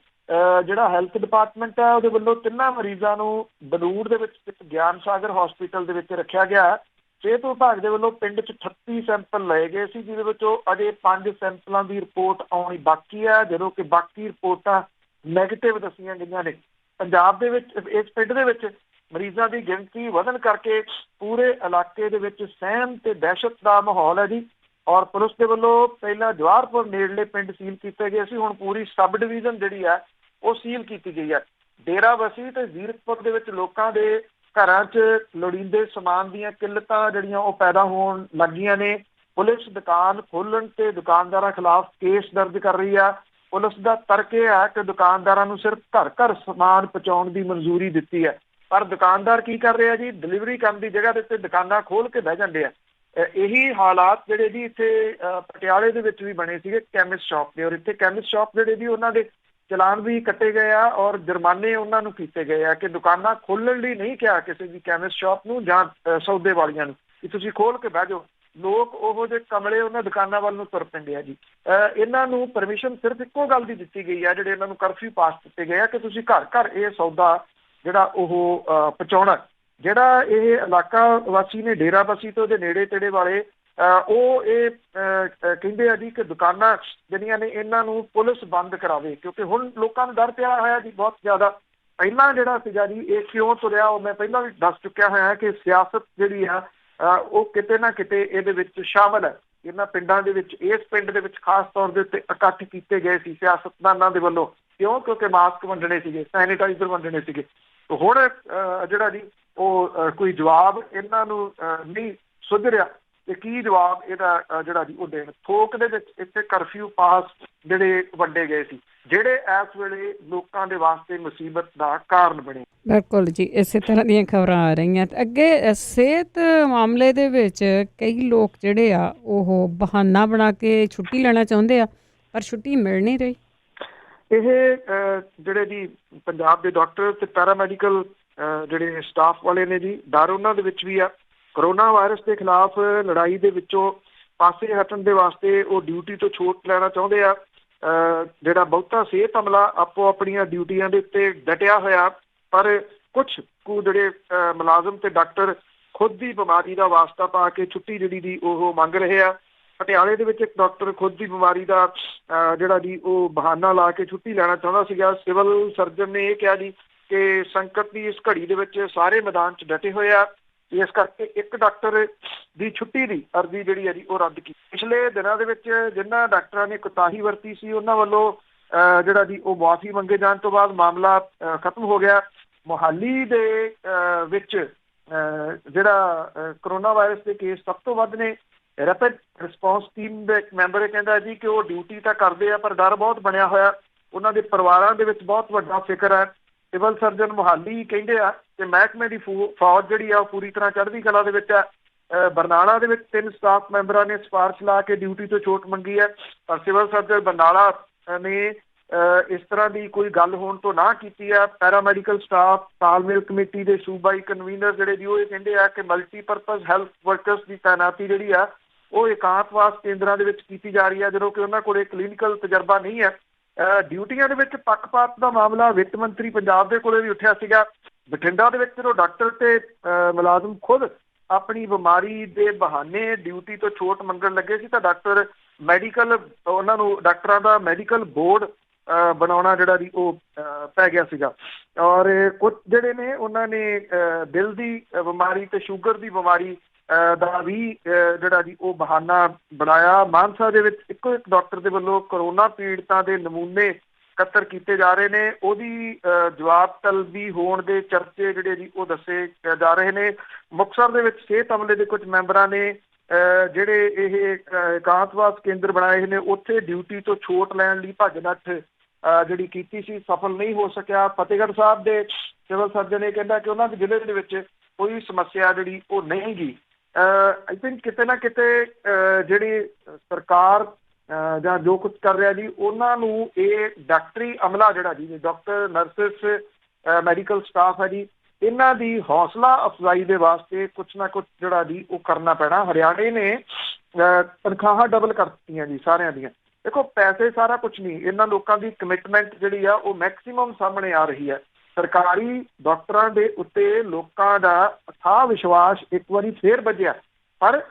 ਜਿਹੜਾ ਹੈਲਥ ਡਿਪਾਰਟਮੈਂਟ ਹੈ ਉਹਦੇ ਵੱਲੋਂ 3 ਮਰੀਜ਼ਾਂ ਨੂੰ ਬਨੂੜ ਦੇ ਵਿੱਚ ਇੱਕ ਗਿਆਨ ਸਾਗਰ ਹਸਪੀਟਲ ਦੇ ਵਿੱਚ ਰੱਖਿਆ ਗਿਆ। ਸਿਹਤ ਵਿਭਾਗ ਦੇ ਵੱਲੋਂ ਪਿੰਡ 'ਚ 38 ਸੈਂਪਲ ਲਏ ਗਏ ਸੀ, ਜਿਹਦੇ ਵਿੱਚੋਂ ਅਜੇ 5 ਸੈਂਪਲਾਂ ਦੀ ਰਿਪੋਰਟ ਆਉਣੀ ਬਾਕੀ ਹੈ, ਜਦੋਂ ਕਿ ਬਾਕੀ ਰਿਪੋਰਟਾਂ ਨੈਗੇਟਿਵ ਦੱਸੀਆਂ ਗਈਆਂ ਨੇ। ਪੰਜਾਬ ਦੇ ਵਿੱਚ ਇਸ ਪਿੰਡ ਦੇ ਵਿੱਚ ਮਰੀਜ਼ਾਂ ਦੀ ਗਿਣਤੀ ਵਧਣ ਕਰਕੇ ਪੂਰੇ ਇਲਾਕੇ ਦੇ ਵਿੱਚ ਸਹਿਮ ਤੇ ਦਹਿਸ਼ਤ ਦਾ ਮਾਹੌਲ ਹੈ ਜੀ। ਔਰ ਪੁਲਿਸ ਦੇ ਵੱਲੋਂ ਪਹਿਲਾਂ ਜਵਾਹਰਪੁਰ ਨੇੜਲੇ ਪਿੰਡ ਸੀਲ ਕੀਤੇ ਗਏ ਸੀ, ਹੁਣ ਪੂਰੀ ਸਬ ਡਿਵੀਜ਼ਨ ਜਿਹੜੀ ਹੈ ਉਹ ਸੀਲ ਕੀਤੀ ਗਈ ਹੈ। ਡੇਰਾਬੱਸੀ ਤੇ ਜ਼ੀਰਕਪੁਰ ਦੇ ਵਿੱਚ ਲੋਕਾਂ ਦੇ ਘਰਾਂ 'ਚ ਲੋੜੀਂਦੇ ਸਮਾਨ ਦੀਆਂ ਕਿੱਲਤਾਂ ਜਿਹੜੀਆਂ ਉਹ ਪੈਦਾ ਹੋਣ ਲੱਗੀਆਂ ਨੇ। ਪੁਲਿਸ ਦੁਕਾਨ ਖੋਲ੍ਹਣ ਤੇ ਦੁਕਾਨਦਾਰਾਂ ਖਿਲਾਫ ਕੇਸ ਦਰਜ ਕਰ ਰਹੀ ਆ। ਪੁਲਿਸ ਦਾ ਤਰਕ ਇਹ ਹੈ ਕਿ ਦੁਕਾਨਦਾਰਾਂ ਨੂੰ ਸਿਰਫ ਘਰ ਸਮਾਨ ਪਹੁੰਚਾਉਣ ਦੀ ਮਨਜ਼ੂਰੀ ਦਿੱਤੀ ਹੈ, ਪਰ ਦੁਕਾਨਦਾਰ ਕੀ ਕਰ ਰਹੇ ਆ ਜੀ, ਡਿਲੀਵਰੀ ਕਰਨ ਦੀ ਜਗ੍ਹਾ ਦੇ ਉੱਤੇ ਦੁਕਾਨਾਂ ਖੋਲ੍ਹ ਕੇ ਬਹਿ ਜਾਂਦੇ ਆ। ਇਹੀ ਹਾਲਾਤ ਜਿਹੜੇ ਜੀ ਇੱਥੇ ਪਟਿਆਲੇ ਦੇ ਵਿੱਚ ਵੀ ਬਣੇ ਸੀਗੇ ਕੈਮਿਸਟ ਸ਼ਾਪ ਦੇ, ਔਰ ਇੱਥੇ ਕੈਮਿਸਟ ਸ਼ਾਪ ਜਿਹੜੇ ਜੀ ਉਹਨਾਂ ਦੇ ਚਲਾਨ ਵੀ ਕੱਟੇ ਗਏ ਆ ਔਰ ਜੁਰਮਾਨੇ ਉਹਨਾਂ ਨੂੰ ਕੀਤੇ ਗਏ ਆ ਕਿ ਦੁਕਾਨਾਂ ਖੋਲ੍ਹਣ ਲਈ ਨਹੀਂ ਕਿਹਾ ਕਿਸੇ ਵੀ ਕੈਮਿਸਟ ਸ਼ਾਪ ਨੂੰ ਜਾਂ ਸੌਦੇ ਵਾਲੀਆਂ ਨੂੰ ਕਿ ਤੁਸੀਂ ਖੋਲ੍ਹ ਕੇ ਬਹਿ ਜਾਓ। ਲੋਕ ਉਹੋ ਜਿਹੇ ਕਮਲੇ ਉਹਨਾਂ ਦੁਕਾਨਾਂ ਵੱਲ ਨੂੰ ਤੁਰ ਪੈਂਦੇ ਆ ਜੀ। ਇਹਨਾਂ ਨੂੰ ਪਰਮਿਸ਼ਨ ਸਿਰਫ ਇੱਕੋ ਗੱਲ ਦੀ ਦਿੱਤੀ ਗਈ ਆ, ਜਿਹੜੇ ਇਹਨਾਂ ਨੂੰ ਕਰਫਿਊ ਪਾਸ ਕੀਤੇ ਗਏ ਆ ਕਿ ਤੁਸੀਂ ਘਰ ਇਹ ਸੌਦਾ ਜਿਹੜਾ ਉਹ ਪਹੁੰਚਾਉਣਾ। ਜਿਹੜਾ ਇਹ ਇਲਾਕਾ ਵਾਸੀ ਨੇ ਡੇਰਾਬੱਸੀ ਤੋਂ ਉਹਦੇ ਨੇੜੇ ਤੇੜੇ ਵਾਲੇ ਉਹ ਇਹ ਕਹਿੰਦੇ ਆ ਜੀ ਕਿ ਦੁਕਾਨਾਂ ਜਿਹੜੀਆਂ ਨੇ ਇਹਨਾਂ ਨੂੰ ਪੁਲਿਸ ਬੰਦ ਕਰਾਵੇ, ਕਿਉਂਕਿ ਹੁਣ ਲੋਕਾਂ ਨੂੰ ਡਰ ਪਿਆ ਹੋਇਆ ਜੀ ਬਹੁਤ ਜ਼ਿਆਦਾ। ਪਹਿਲਾਂ ਜਿਹੜਾ ਸੀਗਾ ਜੀ ਇਹ ਕਿਉਂ ਤੁਰਿਆ ਉਹ ਮੈਂ ਪਹਿਲਾਂ ਵੀ ਦੱਸ ਚੁੱਕਿਆ ਹੋਇਆ ਕਿ ਸਿਆਸਤ ਜਿਹੜੀ ਆ ਉਹ ਕਿਤੇ ਨਾ ਕਿਤੇ ਇਹਦੇ ਵਿੱਚ ਸ਼ਾਮਲ ਹੈ। ਇਹਨਾਂ ਪਿੰਡਾਂ ਦੇ ਵਿੱਚ, ਇਸ ਪਿੰਡ ਦੇ ਵਿੱਚ ਖਾਸ ਤੌਰ ਦੇ ਉੱਤੇ ਇਕੱਠ ਕੀਤੇ ਗਏ ਸੀ ਸਿਆਸਤਦਾਨਾਂ ਦੇ ਵੱਲੋਂ। ਕਿਉਂ? ਕਿਉਂਕਿ ਮਾਸਕ ਵੰਡਣੇ ਸੀਗੇ, ਸੈਨੀਟਾਈਜ਼ਰ ਵੰਡਣੇ ਸੀਗੇ। ਹੁਣ ਜਿਹੜਾ ਜੀ ਉਹ ਕੋਈ ਜਵਾਬ ਇਹਨਾਂ ਨੂੰ ਨਹੀਂ ਸੁੱਝ ਰਿਹਾ ਤੇ ਕੀ ਜਵਾਬ ਇਹਦਾ ਜਿਹੜਾ ਜੀ ਉਹ ਦੇਣ। ਥੋਕ ਦੇ ਵਿੱਚ ਇੱਥੇ ਕਰਫਿਊ ਪਾਸ ਜਿਹੜੇ ਵੰਡੇ ਗਏ ਸੀ, ਜਿਹੜੇ ਇਸ ਵੇਲੇ ਲੋਕਾਂ ਦੇ ਵਾਸਤੇ ਮੁਸੀਬਤ ਦਾ ਕਾਰਨ ਬਣੇ। ਬਿਲਕੁਲ ਜੀ, ਇਸੇ ਤਰ੍ਹਾਂ ਦੀਆਂ ਖਬਰਾਂ ਆ ਰਹੀਆਂ। ਤੇ ਅੱਗੇ ਸਿਹਤ ਮਾਮਲੇ ਦੇ ਵਿੱਚ ਕਈ ਲੋਕ ਜਿਹੜੇ ਆ ਉਹ ਬਹਾਨਾ ਬਣਾ ਕੇ ਛੁੱਟੀ ਲੈਣਾ ਚਾਹੁੰਦੇ ਆ, ਪਰ ਛੁੱਟੀ ਮਿਲ ਨਹੀਂ ਰਹੀ। ਇਹ ਜਿਹੜੇ ਜੀ ਪੰਜਾਬ ਦੇ ਡਾਕਟਰ ਤੇ ਪੈਰਾਮੈਡੀਕਲ ਜਿਹੜੇ ਸਟਾਫ ਵਾਲੇ ਨੇ ਜੀ, ਡਰ ਉਹਨਾਂ ਦੇ ਵਿੱਚ ਵੀ ਆ। ਕਰੋਨਾ ਵਾਇਰਸ ਦੇ ਖਿਲਾਫ ਲੜਾਈ ਦੇ ਵਿੱਚੋਂ ਪਾਸੇ ਹਟਣ ਦੇ ਵਾਸਤੇ ਉਹ ਡਿਊਟੀ ਤੋਂ ਛੋਟ ਲੈਣਾ ਚਾਹੁੰਦੇ ਆ। ਜਿਹੜਾ ਬਹੁਤਾ ਸਿਹਤ ਅਮਲਾ ਆਪੋ ਆਪਣੀਆਂ ਡਿਊਟੀਆਂ ਦੇ ਉੱਤੇ ਡਟਿਆ ਹੋਇਆ, ਪਰ ਕੁਛ ਕੁ ਜਿਹੜੇ ਮੁਲਾਜ਼ਮ ਤੇ ਡਾਕਟਰ ਖੁਦ ਦੀ ਬਿਮਾਰੀ ਦਾ ਵਾਸਤਾ ਪਾ ਕੇ ਛੁੱਟੀ ਜਿਹੜੀ ਦੀ ਉਹ ਮੰਗ ਰਹੇ ਆ। ਪਟਿਆਲੇ ਦੇ ਵਿੱਚ ਇੱਕ ਡਾਕਟਰ ਖੁਦ ਦੀ ਬਿਮਾਰੀ ਦਾ ਜਿਹੜਾ ਜੀ ਉਹ ਬਹਾਨਾ ਲਾ ਕੇ ਛੁੱਟੀ ਲੈਣਾ ਚਾਹੁੰਦਾ ਸੀਗਾ। ਸਿਵਲ ਸਰਜਨ ਨੇ ਇਹ ਕਿਹਾ ਜੀ ਕਿ ਸੰਕਟ ਦੀ ਇਸ ਘੜੀ ਦੇ ਵਿੱਚ ਸਾਰੇ ਮੈਦਾਨ 'ਚ ਡਟੇ ਹੋਏ ਆ, ਇਸ ਕਰਕੇ ਇੱਕ ਡਾਕਟਰ ਦੀ ਛੁੱਟੀ ਦੀ ਅਰਜ਼ੀ ਜਿਹੜੀ ਹੈ ਜੀ ਉਹ ਰੱਦ ਕੀਤੀ। ਪਿਛਲੇ ਦਿਨਾਂ ਦੇ ਵਿੱਚ ਜਿਨ੍ਹਾਂ ਡਾਕਟਰਾਂ ਨੇ ਕੁਤਾਹੀ ਵਰਤੀ ਸੀ ਉਹਨਾਂ ਵੱਲੋਂ ਜਿਹੜਾ ਜੀ ਉਹ ਮੁਆਫੀ ਮੰਗੇ ਜਾਣ ਤੋਂ ਬਾਅਦ ਮਾਮਲਾ ਖਤਮ ਹੋ ਗਿਆ। ਮੋਹਾਲੀ ਦੇ ਵਿੱਚ ਜਿਹੜਾ ਕਰੋਨਾ ਵਾਇਰਸ ਦੇ ਕੇਸ ਸਭ ਤੋਂ ਵੱਧ ਨੇ। ਰੈਪਿਡ ਰਿਸਪੌਂਸ ਟੀਮ ਦੇ ਇੱਕ ਮੈਂਬਰ ਇਹ ਕਹਿੰਦਾ ਜੀ ਕਿ ਉਹ ਡਿਊਟੀ ਤਾਂ ਕਰਦੇ ਆ ਪਰ ਡਰ ਬਹੁਤ ਬਣਿਆ ਹੋਇਆ, ਉਹਨਾਂ ਦੇ ਪਰਿਵਾਰਾਂ ਦੇ ਵਿੱਚ ਬਹੁਤ ਵੱਡਾ ਫਿਕਰ ਹੈ। ਸਿਵਲ ਸਰਜਨ ਮੋਹਾਲੀ ਕਹਿੰਦੇ ਆ ਕਿ ਮਹਿਕਮੇ ਦੀ ਫੌਜ ਜਿਹੜੀ ਆ ਉਹ ਪੂਰੀ ਤਰ੍ਹਾਂ ਚੜ੍ਹਦੀ ਕਲਾ ਦੇ ਵਿੱਚ ਹੈ। ਬਰਨਾਲਾ ਦੇ ਵਿੱਚ 3 ਸਟਾਫ ਮੈਂਬਰਾਂ ਨੇ ਸਿਫਾਰਿਸ਼ ਲਾ ਕੇ ਡਿਊਟੀ ਤੋਂ ਛੋਟ ਮੰਗੀ ਹੈ, ਪਰ ਸਿਵਲ ਸਰਜਨ ਬਰਨਾਲਾ ਨੇ ਇਸ ਤਰ੍ਹਾਂ ਦੀ ਕੋਈ ਗੱਲ ਹੋਣ ਤੋਂ ਨਾ ਕੀਤੀ ਆ। ਪੈਰਾਮੈਡੀਕਲ ਸਟਾਫ ਤਾਲਮੇਲ ਕਮੇਟੀ ਦੇ ਸੂਬਾਈ ਕਨਵੀਨਰ ਜਿਹੜੇ ਜੀ ਉਹ ਇਹ ਕਹਿੰਦੇ ਆ ਕਿ ਮਲਟੀਪਰਪਜ਼ ਹੈਲਥ ਵਰਕਰਸ ਦੀ ਤਾਇਨਾਤੀ ਜਿਹੜੀ ਆ ਉਹ ਇਕਾਂਤਵਾਸ ਕੇਂਦਰਾਂ ਦੇ ਵਿੱਚ ਕੀਤੀ ਜਾ ਰਹੀ ਹੈ, ਜਦੋਂ ਕਿ ਉਹਨਾਂ ਕੋਲ ਕਲੀਨਿਕਲ ਤਜਰਬਾ ਨਹੀਂ ਹੈ। ਡਿਊਟੀਆਂ ਦੇ ਵਿੱਚ ਪੱਖਪਾਤ ਦਾ ਮਾਮਲਾ ਵਿੱਤ ਮੰਤਰੀ ਪੰਜਾਬ ਦੇ ਕੋਲੇ ਵੀ ਉੱਠਿਆ ਸੀਗਾ। ਬਠਿੰਡਾ ਦੇ ਵਿੱਚ ਜਦੋਂ ਡਾਕਟਰ ਤੇ ਮੁਲਾਜ਼ਮ ਖੁਦ ਆਪਣੀ ਬਿਮਾਰੀ ਦੇ ਬਹਾਨੇ ਡਿਊਟੀ ਤੋਂ ਛੋਟ ਮੰਗਣ ਲੱਗੇ ਸੀ ਤਾਂ ਡਾਕਟਰ ਮੈਡੀਕਲ ਉਹਨਾਂ ਨੂੰ ਡਾਕਟਰਾਂ ਦਾ ਮੈਡੀਕਲ ਬੋਰਡ ਬਣਾਉਣਾ ਜਿਹੜਾ ਜੀ ਉਹ ਪੈ ਗਿਆ ਸੀਗਾ। ਔਰ ਕੁਝ ਜਿਹੜੇ ਨੇ ਉਹਨਾਂ ਨੇ ਦਿਲ ਦੀ ਬਿਮਾਰੀ ਤੇ ਸ਼ੂਗਰ ਦੀ ਬਿਮਾਰੀ ਦਾ ਵੀ ਜਿਹੜਾ ਜੀ ਉਹ ਬਹਾਨਾ ਬਣਾਇਆ। ਮਾਨਸਾ ਦੇ ਵਿੱਚ ਇੱਕੋ ਇੱਕ ਡਾਕਟਰ ਦੇ ਵੱਲੋਂ ਕਰੋਨਾ ਪੀੜਤਾਂ ਦੇ ਨਮੂਨੇ ਇਕੱਤਰ ਕੀਤੇ ਜਾ ਰਹੇ ਨੇ, ਉਹਦੀ ਜਵਾਬ ਤਲਬੀ ਹੋਣ ਦੇ ਚਰਚੇ ਜਿਹੜੇ ਜੀ ਉਹ ਦੱਸੇ ਜਾ ਰਹੇ ਨੇ। ਮੁਕਤਸਰ ਦੇ ਵਿੱਚ ਸਿਹਤ ਅਮਲੇ ਦੇ ਕੁਝ ਮੈਂਬਰਾਂ ਨੇ ਜਿਹੜੇ ਇਹ ਇਕਾਂਤਵਾਸ ਕੇਂਦਰ ਬਣਾਏ ਨੇ ਉੱਥੇ ਡਿਊਟੀ ਤੋਂ ਛੋਟ ਲੈਣ ਲਈ ਭੱਜ ਨੱਠ ਜਿਹੜੀ ਕੀਤੀ ਸੀ, ਸਫਲ ਨਹੀਂ ਹੋ ਸਕਿਆ। ਫਤਿਹਗੜ੍ਹ ਸਾਹਿਬ ਦੇ ਸਿਵਲ ਸਰਜਨ ਇਹ ਕਹਿੰਦਾ ਕਿ ਉਹਨਾਂ ਦੇ ਜ਼ਿਲ੍ਹੇ ਦੇ ਵਿੱਚ ਕੋਈ ਸਮੱਸਿਆ ਜਿਹੜੀ ਉਹ ਨਹੀਂ ਗੀ। ਆਈ ਥਿੰਕ ਕਿਤੇ ਨਾ ਕਿਤੇ ਜਿਹੜੀ ਸਰਕਾਰ ਜਾਂ ਜੋ ਕੁਝ ਕਰ ਰਿਹਾ ਜੀ ਉਹਨਾਂ ਨੂੰ ਇਹ ਡਾਕਟਰੀ ਅਮਲਾ ਜਿਹੜਾ ਜੀ ਡਾਕਟਰ ਨਰਸਿਸ ਮੈਡੀਕਲ ਸਟਾਫ ਹੈ ਜੀ ਇਹਨਾਂ ਦੀ ਹੌਸਲਾ ਅਫਜ਼ਾਈ ਦੇ ਵਾਸਤੇ ਕੁਛ ਨਾ ਕੁਛ ਜਿਹੜਾ ਜੀ ਉਹ ਕਰਨਾ ਪੈਣਾ। ਹਰਿਆਣੇ ਨੇ ਤਨਖਾਹਾਂ ਡਬਲ ਕਰ ਦਿੱਤੀਆਂ ਜੀ ਸਾਰਿਆਂ ਦੀਆਂ। ਦੇਖੋ ਪੈਸੇ ਸਾਰਾ ਕੁਛ ਨਹੀਂ, ਇਹਨਾਂ ਲੋਕਾਂ ਦੀ ਕਮਿਟਮੈਂਟ ਜਿਹੜੀ ਆ ਉਹ ਮੈਕਸੀਮਮ ਸਾਹਮਣੇ ਆ ਰਹੀ ਹੈ। ਸਰਕਾਰੀ ਡਾਕਟਰਾਂ ਦੇ ਉੱਤੇ ਲੋਕਾਂ ਦਾ ਅਥਾਹ ਵਿਸ਼ਵਾਸ ਇੱਕ ਵਾਰੀ ਫੇਰ ਵੱਜਿਆ, ਪਰ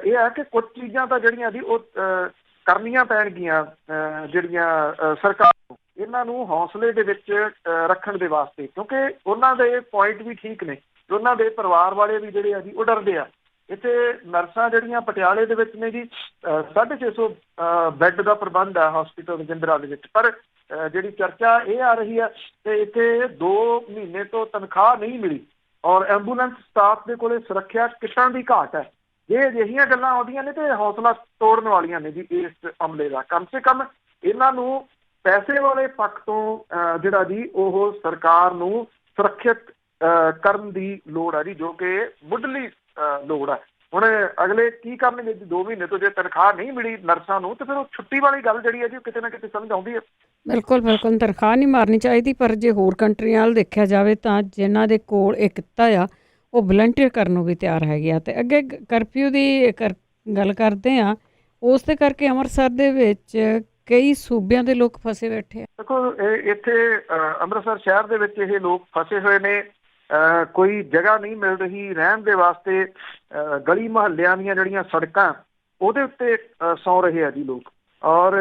ਇਹ ਹੈ ਕਿ ਕੁਝ ਚੀਜ਼ਾਂ ਤਾਂ ਜਿਹੜੀਆਂ ਜੀ ਉਹ ਕਰਨੀਆਂ ਪੈਣਗੀਆਂ ਜਿਹੜੀਆਂ ਸਰਕਾਰ ਨੂੰ ਇਹਨਾਂ ਨੂੰ ਹੌਸਲੇ ਦੇ ਵਿੱਚ ਰੱਖਣ ਦੇ ਵਾਸਤੇ, ਕਿਉਂਕਿ ਉਹਨਾਂ ਦੇ ਪੁਆਇੰਟ ਵੀ ਠੀਕ ਨੇ, ਉਹਨਾਂ ਦੇ ਪਰਿਵਾਰ ਵਾਲੇ ਵੀ ਜਿਹੜੇ ਆ ਜੀ ਉਹ ਡਰਦੇ ਆ। ਇੱਥੇ ਨਰਸਾਂ ਜਿਹੜੀਆਂ ਪਟਿਆਲੇ ਦੇ ਵਿੱਚ ਨੇ ਜੀ 650 ਬੈੱਡ ਦਾ ਪ੍ਰਬੰਧ ਹੈ ਹਸਪੀਟਲ ਰਜਿੰਦਰਾ ਦੇ ਵਿੱਚ, ਪਰ ਜਿਹੜੀ ਚਰਚਾ ਇਹ ਆ ਰਹੀ ਹੈ ਕਿ ਇੱਥੇ 2 ਮਹੀਨੇ ਤੋਂ ਤਨਖਾਹ ਨਹੀਂ ਮਿਲੀ ਔਰ ਐਂਬੂਲੈਂਸ ਸਟਾਫ ਦੇ ਕੋਲੇ ਸੁਰੱਖਿਆ ਕਿੱਟਾਂ ਦੀ ਘਾਟ ਹੈ। ਜੇ ਅਜਿਹੀਆਂ ਗੱਲਾਂ ਆਉਂਦੀਆਂ ਨੇ ਤੇ ਹੌਸਲਾ ਤੋੜਨ ਵਾਲੀਆਂ ਨੇ ਜੀ ਇਸ ਅਮਲੇ ਦਾ। ਕਮ ਸੇ ਕਮ ਇਹਨਾਂ ਨੂੰ ਪੈਸੇ ਵਾਲੇ ਪੱਖ ਤੋਂ ਜਿਹੜਾ ਜੀ ਉਹ ਸਰਕਾਰ ਨੂੰ ਸੁਰੱਖਿਅਤ ਕਰਨ ਦੀ ਲੋੜ ਹੈ ਜੀ, ਜੋ ਕਿ ਮੁੱਢਲੀ ਲੋੜ ਹੈ। ਹੁਣ ਅਗਲੇ ਕੀ ਕਰਨਗੇ ਜੀ 2 ਮਹੀਨੇ ਤੋਂ ਜੇ ਤਨਖਾਹ ਨਹੀਂ ਮਿਲੀ ਨਰਸਾਂ ਨੂੰ ਤੇ ਫਿਰ ਉਹ ਛੁੱਟੀ ਵਾਲੀ ਗੱਲ ਜਿਹੜੀ ਹੈ ਜੀ ਕਿਤੇ ਨਾ ਕਿਤੇ ਸਮਝ ਆਉਂਦੀ ਹੈ। ਬਿਲਕੁਲ ਬਿਲਕੁਲ ਤਨਖਾਹ ਨਹੀਂ ਮਾਰਨੀ ਚਾਹੀਦੀ, ਪਰ ਜੇ ਹੋਰ ਕੰਟਰੀਆਂ ਵੱਲ ਦੇਖਿਆ ਜਾਵੇ ਤਾਂ ਜਿਨ੍ਹਾਂ ਦੇ ਕੋਲ ਇਹ ਕਿੱਤਾ ਆ ਉਹ ਵਲੰਟੀਅਰ ਕਰਨ ਨੂੰ ਵੀ ਤਿਆਰ ਹੈਗੇ ਆ। ਅਤੇ ਅੱਗੇ ਕਰਫਿਊ ਦੀ ਗੱਲ ਕਰਦੇ ਹਾਂ, ਉਸ ਦੇ ਕਰਕੇ ਅੰਮ੍ਰਿਤਸਰ ਦੇ ਵਿੱਚ ਕਈ ਸੂਬਿਆਂ ਦੇ ਲੋਕ ਫਸੇ ਬੈਠੇ ਆ। ਦੇਖੋ ਇੱਥੇ ਅੰਮ੍ਰਿਤਸਰ ਸ਼ਹਿਰ ਦੇ ਵਿੱਚ ਇਹ ਲੋਕ ਫਸੇ ਹੋਏ ਨੇ, ਕੋਈ ਜਗ੍ਹਾ ਨਹੀਂ ਮਿਲ ਰਹੀ ਰਹਿਣ ਦੇ ਵਾਸਤੇ। ਗਲੀ ਮੁਹੱਲਿਆਂ ਦੀਆਂ ਜਿਹੜੀਆਂ ਸੜਕਾਂ ਉਹਦੇ ਉੱਤੇ ਸੌਂ ਰਹੇ ਆ ਜੀ ਲੋਕ। ਔਰ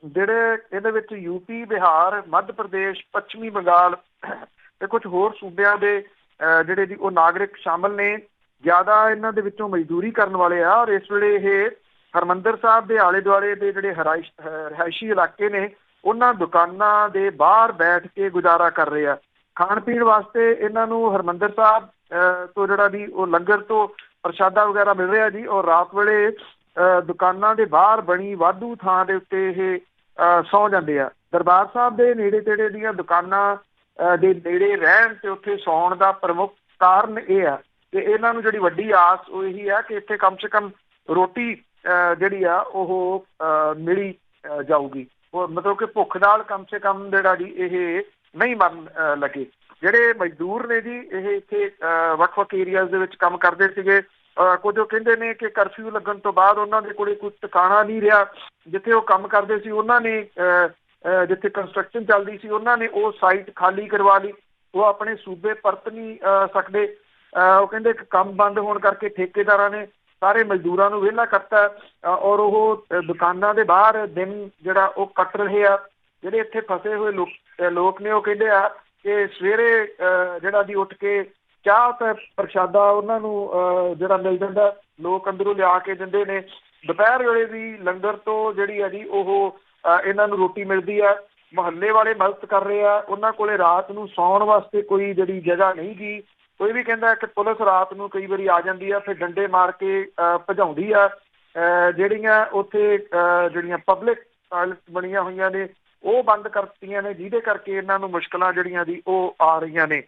ਜਿਹੜੇ ਇਹਦੇ ਵਿੱਚ ਯੂਪੀ, ਬਿਹਾਰ, ਮੱਧ ਪ੍ਰਦੇਸ਼, ਪੱਛਮੀ ਬੰਗਾਲ ਤੇ ਕੁਝ ਹੋਰ ਸੂਬਿਆਂ ਦੇ ਜਿਹੜੇ ਜੀ ਉਹ ਨਾਗਰਿਕ ਸ਼ਾਮਲ ਨੇ। ਜ਼ਿਆਦਾ ਇਹਨਾਂ ਦੇ ਵਿੱਚੋਂ ਮਜ਼ਦੂਰੀ ਕਰਨ ਵਾਲੇ ਆ ਔਰ ਇਸ ਵੇਲੇ ਇਹ ਹਰਿਮੰਦਰ ਸਾਹਿਬ ਦੇ ਆਲੇ ਦੁਆਲੇ ਦੇ ਜਿਹੜੇ ਰਿਹਾਇਸ਼ੀ ਇਲਾਕੇ ਨੇ ਉਹਨਾਂ ਦੁਕਾਨਾਂ ਦੇ ਬਾਹਰ ਬੈਠ ਕੇ ਗੁਜ਼ਾਰਾ ਕਰ ਰਹੇ ਆ। ਖਾਣ ਪੀਣ ਵਾਸਤੇ ਇਹਨਾਂ ਨੂੰ ਹਰਿਮੰਦਰ ਸਾਹਿਬ ਤੋਂ ਜਿਹੜਾ ਵੀ ਉਹ ਲੰਗਰ ਤੋਂ ਪ੍ਰਸ਼ਾਦਾ ਵਗੈਰਾ ਮਿਲ ਰਿਹਾ ਜੀ। ਔਰ ਰਾਤ ਵੇਲੇ ਦੁਕਾਨਾਂ ਦੇ ਬਾਹਰ ਬਣੀ ਵਾਧੂ ਥਾਂ ਦੇ ਉੱਤੇ ਇਹ ਸੌਂ ਜਾਂਦੇ ਆ। ਦਰਬਾਰ ਸਾਹਿਬ ਦੇ ਨੇੜੇ ਤੇੜੇ ਦੀਆਂ ਦੁਕਾਨਾਂ ਦੇ ਨੇੜੇ ਰਹਿਣ ਤੇ ਉੱਥੇ ਸੌਣ ਦਾ ਪ੍ਰਮੁੱਖ ਕਾਰਨ ਇਹ ਆ ਕਿ ਇਹਨਾਂ ਨੂੰ ਜਿਹੜੀ ਵੱਡੀ ਆਸ ਉਹ ਇਹੀ ਆ ਕਿ ਇੱਥੇ ਕਮ ਸੇ ਕਮ ਰੋਟੀ ਜਿਹੜੀ ਆ ਉਹ ਮਿਲੀ ਜਾਊਗੀ। ਉਹ ਮਤਲਬ ਕਿ ਭੁੱਖ ਨਾਲ ਕਮ ਸੇ ਕਮ ਜਿਹੜਾ ਜੀ ਇਹ ਨਹੀਂ ਮਰਨ ਲੱਗੇ। ਜਿਹੜੇ ਮਜ਼ਦੂਰ ਨੇ ਜੀ ਇਹ ਇੱਥੇ ਵੱਖ-ਵੱਖ ਏਰੀਆਜ਼ ਦੇ ਵਿੱਚ ਕੰਮ ਕਰਦੇ ਸੀਗੇ। ਕੁਝ ਉਹ ਕਹਿੰਦੇ ਨੇ ਕਿ ਕਰਫਿਊ ਲੱਗਣ ਤੋਂ ਬਾਅਦ ਉਹਨਾਂ ਦੇ ਕੋਲੇ ਕੋਈ ਟਿਕਾਣਾ ਨਹੀਂ ਰਿਹਾ। ਜਿੱਥੇ ਉਹ ਕੰਮ ਕਰਦੇ ਸੀ ਉਹਨਾਂ ਨੇ ਜਿੱਥੇ ਕੰਸਟਰਕਸ਼ਨ ਚੱਲਦੀ ਸੀ ਉਹਨਾਂ ਨੇ ਉਹ ਸਾਈਟ ਖਾਲੀ ਕਰਵਾ ਲਈ। ਉਹ ਆਪਣੇ ਸੂਬੇ ਪਰਤ ਨਹੀਂ ਸਕਦੇ। ਉਹ ਕਹਿੰਦੇ ਕਿ ਕੰਮ ਬੰਦ ਹੋਣ ਕਰਕੇ ਠੇਕੇਦਾਰਾਂ ਨੇ ਸਾਰੇ ਮਜ਼ਦੂਰਾਂ ਨੂੰ ਵਿਹਲਾ ਕਰਤਾ ਔਰ ਉਹ ਦੁਕਾਨਾਂ ਦੇ ਬਾਹਰ ਦਿਨ ਜਿਹੜਾ ਉਹ ਕੱਟ ਰਹੇ ਆ। ਜਿਹੜੇ ਇੱਥੇ ਫਸੇ ਹੋਏ ਲੋਕ ਨੇ ਉਹ ਕਹਿੰਦੇ ਆ ਕਿ ਸਵੇਰੇ ਜਿਹੜਾ ਦੀ ਉੱਠ ਕੇ ਚਾਹ ਤੇ ਪ੍ਰਸ਼ਾਦਾ ਉਹਨਾਂ ਨੂੰ ਜਿਹੜਾ ਮਿਲ ਜਾਂਦਾ, ਲੋਕ ਅੰਦਰੋਂ ਲਿਆ ਕੇ ਦਿੰਦੇ ਨੇ। ਦੁਪਹਿਰ ਵੇਲੇ ਵੀ ਲੰਗਰ ਤੋਂ ਜਿਹੜੀ ਆ ਜੀ ਉਹ ਇਹਨਾਂ ਨੂੰ ਰੋਟੀ ਮਿਲਦੀ ਆ। ਮੁਹੱਲੇ ਵਾਲੇ ਮਦਦ ਕਰ ਰਹੇ ਆ, ਉਹਨਾਂ ਕੋਲੇ ਰਾਤ ਨੂੰ ਸੌਣ ਵਾਸਤੇ ਕੋਈ ਜਿਹੜੀ ਜਗ੍ਹਾ ਨਹੀਂ ਗੀ। ਕੋਈ ਵੀ ਕਹਿੰਦਾ ਕਿ ਪੁਲਿਸ ਰਾਤ ਨੂੰ ਕਈ ਵਾਰੀ ਆ ਜਾਂਦੀ ਆ ਫਿਰ ਡੰਡੇ ਮਾਰ ਕੇ ਭਜਾਉਂਦੀ ਆ। ਜਿਹੜੀਆਂ ਉੱਥੇ ਜਿਹੜੀਆਂ ਪਬਲਿਕ ਟਾਇਲਟ ਬਣੀਆਂ ਹੋਈਆਂ ਨੇ ਉਹ ਬੰਦ ਕਰ ਦਿੱਤੀਆਂ ਨੇ, ਜਿਹਦੇ ਕਰਕੇ ਇਹਨਾਂ ਨੂੰ ਮੁਸ਼ਕਲਾਂ ਜਿਹੜੀਆਂ ਦੀ ਉਹ ਆ ਰਹੀਆਂ ਨੇ।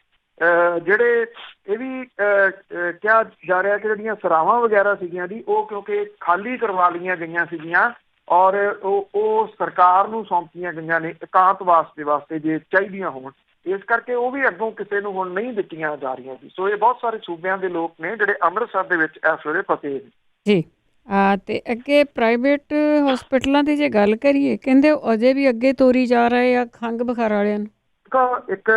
ਜਿਹੜੇ ਇਹ ਵੀ ਕਿਹਾ ਜਾ ਰਿਹਾ ਕਿ ਜਿਹੜੀਆਂ ਸਰਾਵਾਂ ਵਗੈਰਾ ਸੀਗੀਆਂ ਜੀ ਉਹ ਕਿਉਂਕਿ ਖਾਲੀ ਕਰਵਾ ਲਈਆਂ ਗਈਆਂ ਸੀਗੀਆਂ ਔਰ ਉਹ ਸਰਕਾਰ ਨੂੰ ਸੌਂਪੀਆਂ ਗਈਆਂ ਨੇ ਇਕਾਂਤ ਵਾਸਤੇ ਜੇ ਚਾਹੀਦੀਆਂ ਹੋਣ। ਇਸ ਕਰਕੇ ਉਹ ਵੀ ਅੱਗੋਂ ਕਿਸੇ ਨੂੰ ਹੁਣ ਨਹੀਂ ਦਿੱਤੀਆਂ ਜਾ ਰਹੀਆਂ ਜੀ। ਸੋ ਇਹ ਬਹੁਤ ਸਾਰੇ ਸੂਬਿਆਂ ਦੇ ਲੋਕ ਨੇ ਜਿਹੜੇ ਅੰਮ੍ਰਿਤਸਰ ਦੇ ਵਿੱਚ ਇਸ ਵੇਲੇ ਫਸੇ ਨੇ ਜੀ। ਤੇ ਅੱਗੇ ਪ੍ਰਾਈਵੇਟ ਹਸਪੀਟਲਾਂ ਦੀ ਜੇ ਗੱਲ ਕਰੀਏ, ਕਹਿੰਦੇ ਉਹ ਅਜੇ ਵੀ ਅੱਗੇ ਤੋਰੀ ਜਾ ਰਹੇ ਆ ਖੰਘ ਬੁਖਾਰ ਵਾਲਿਆਂ ਨੂੰ। ਇੱਕ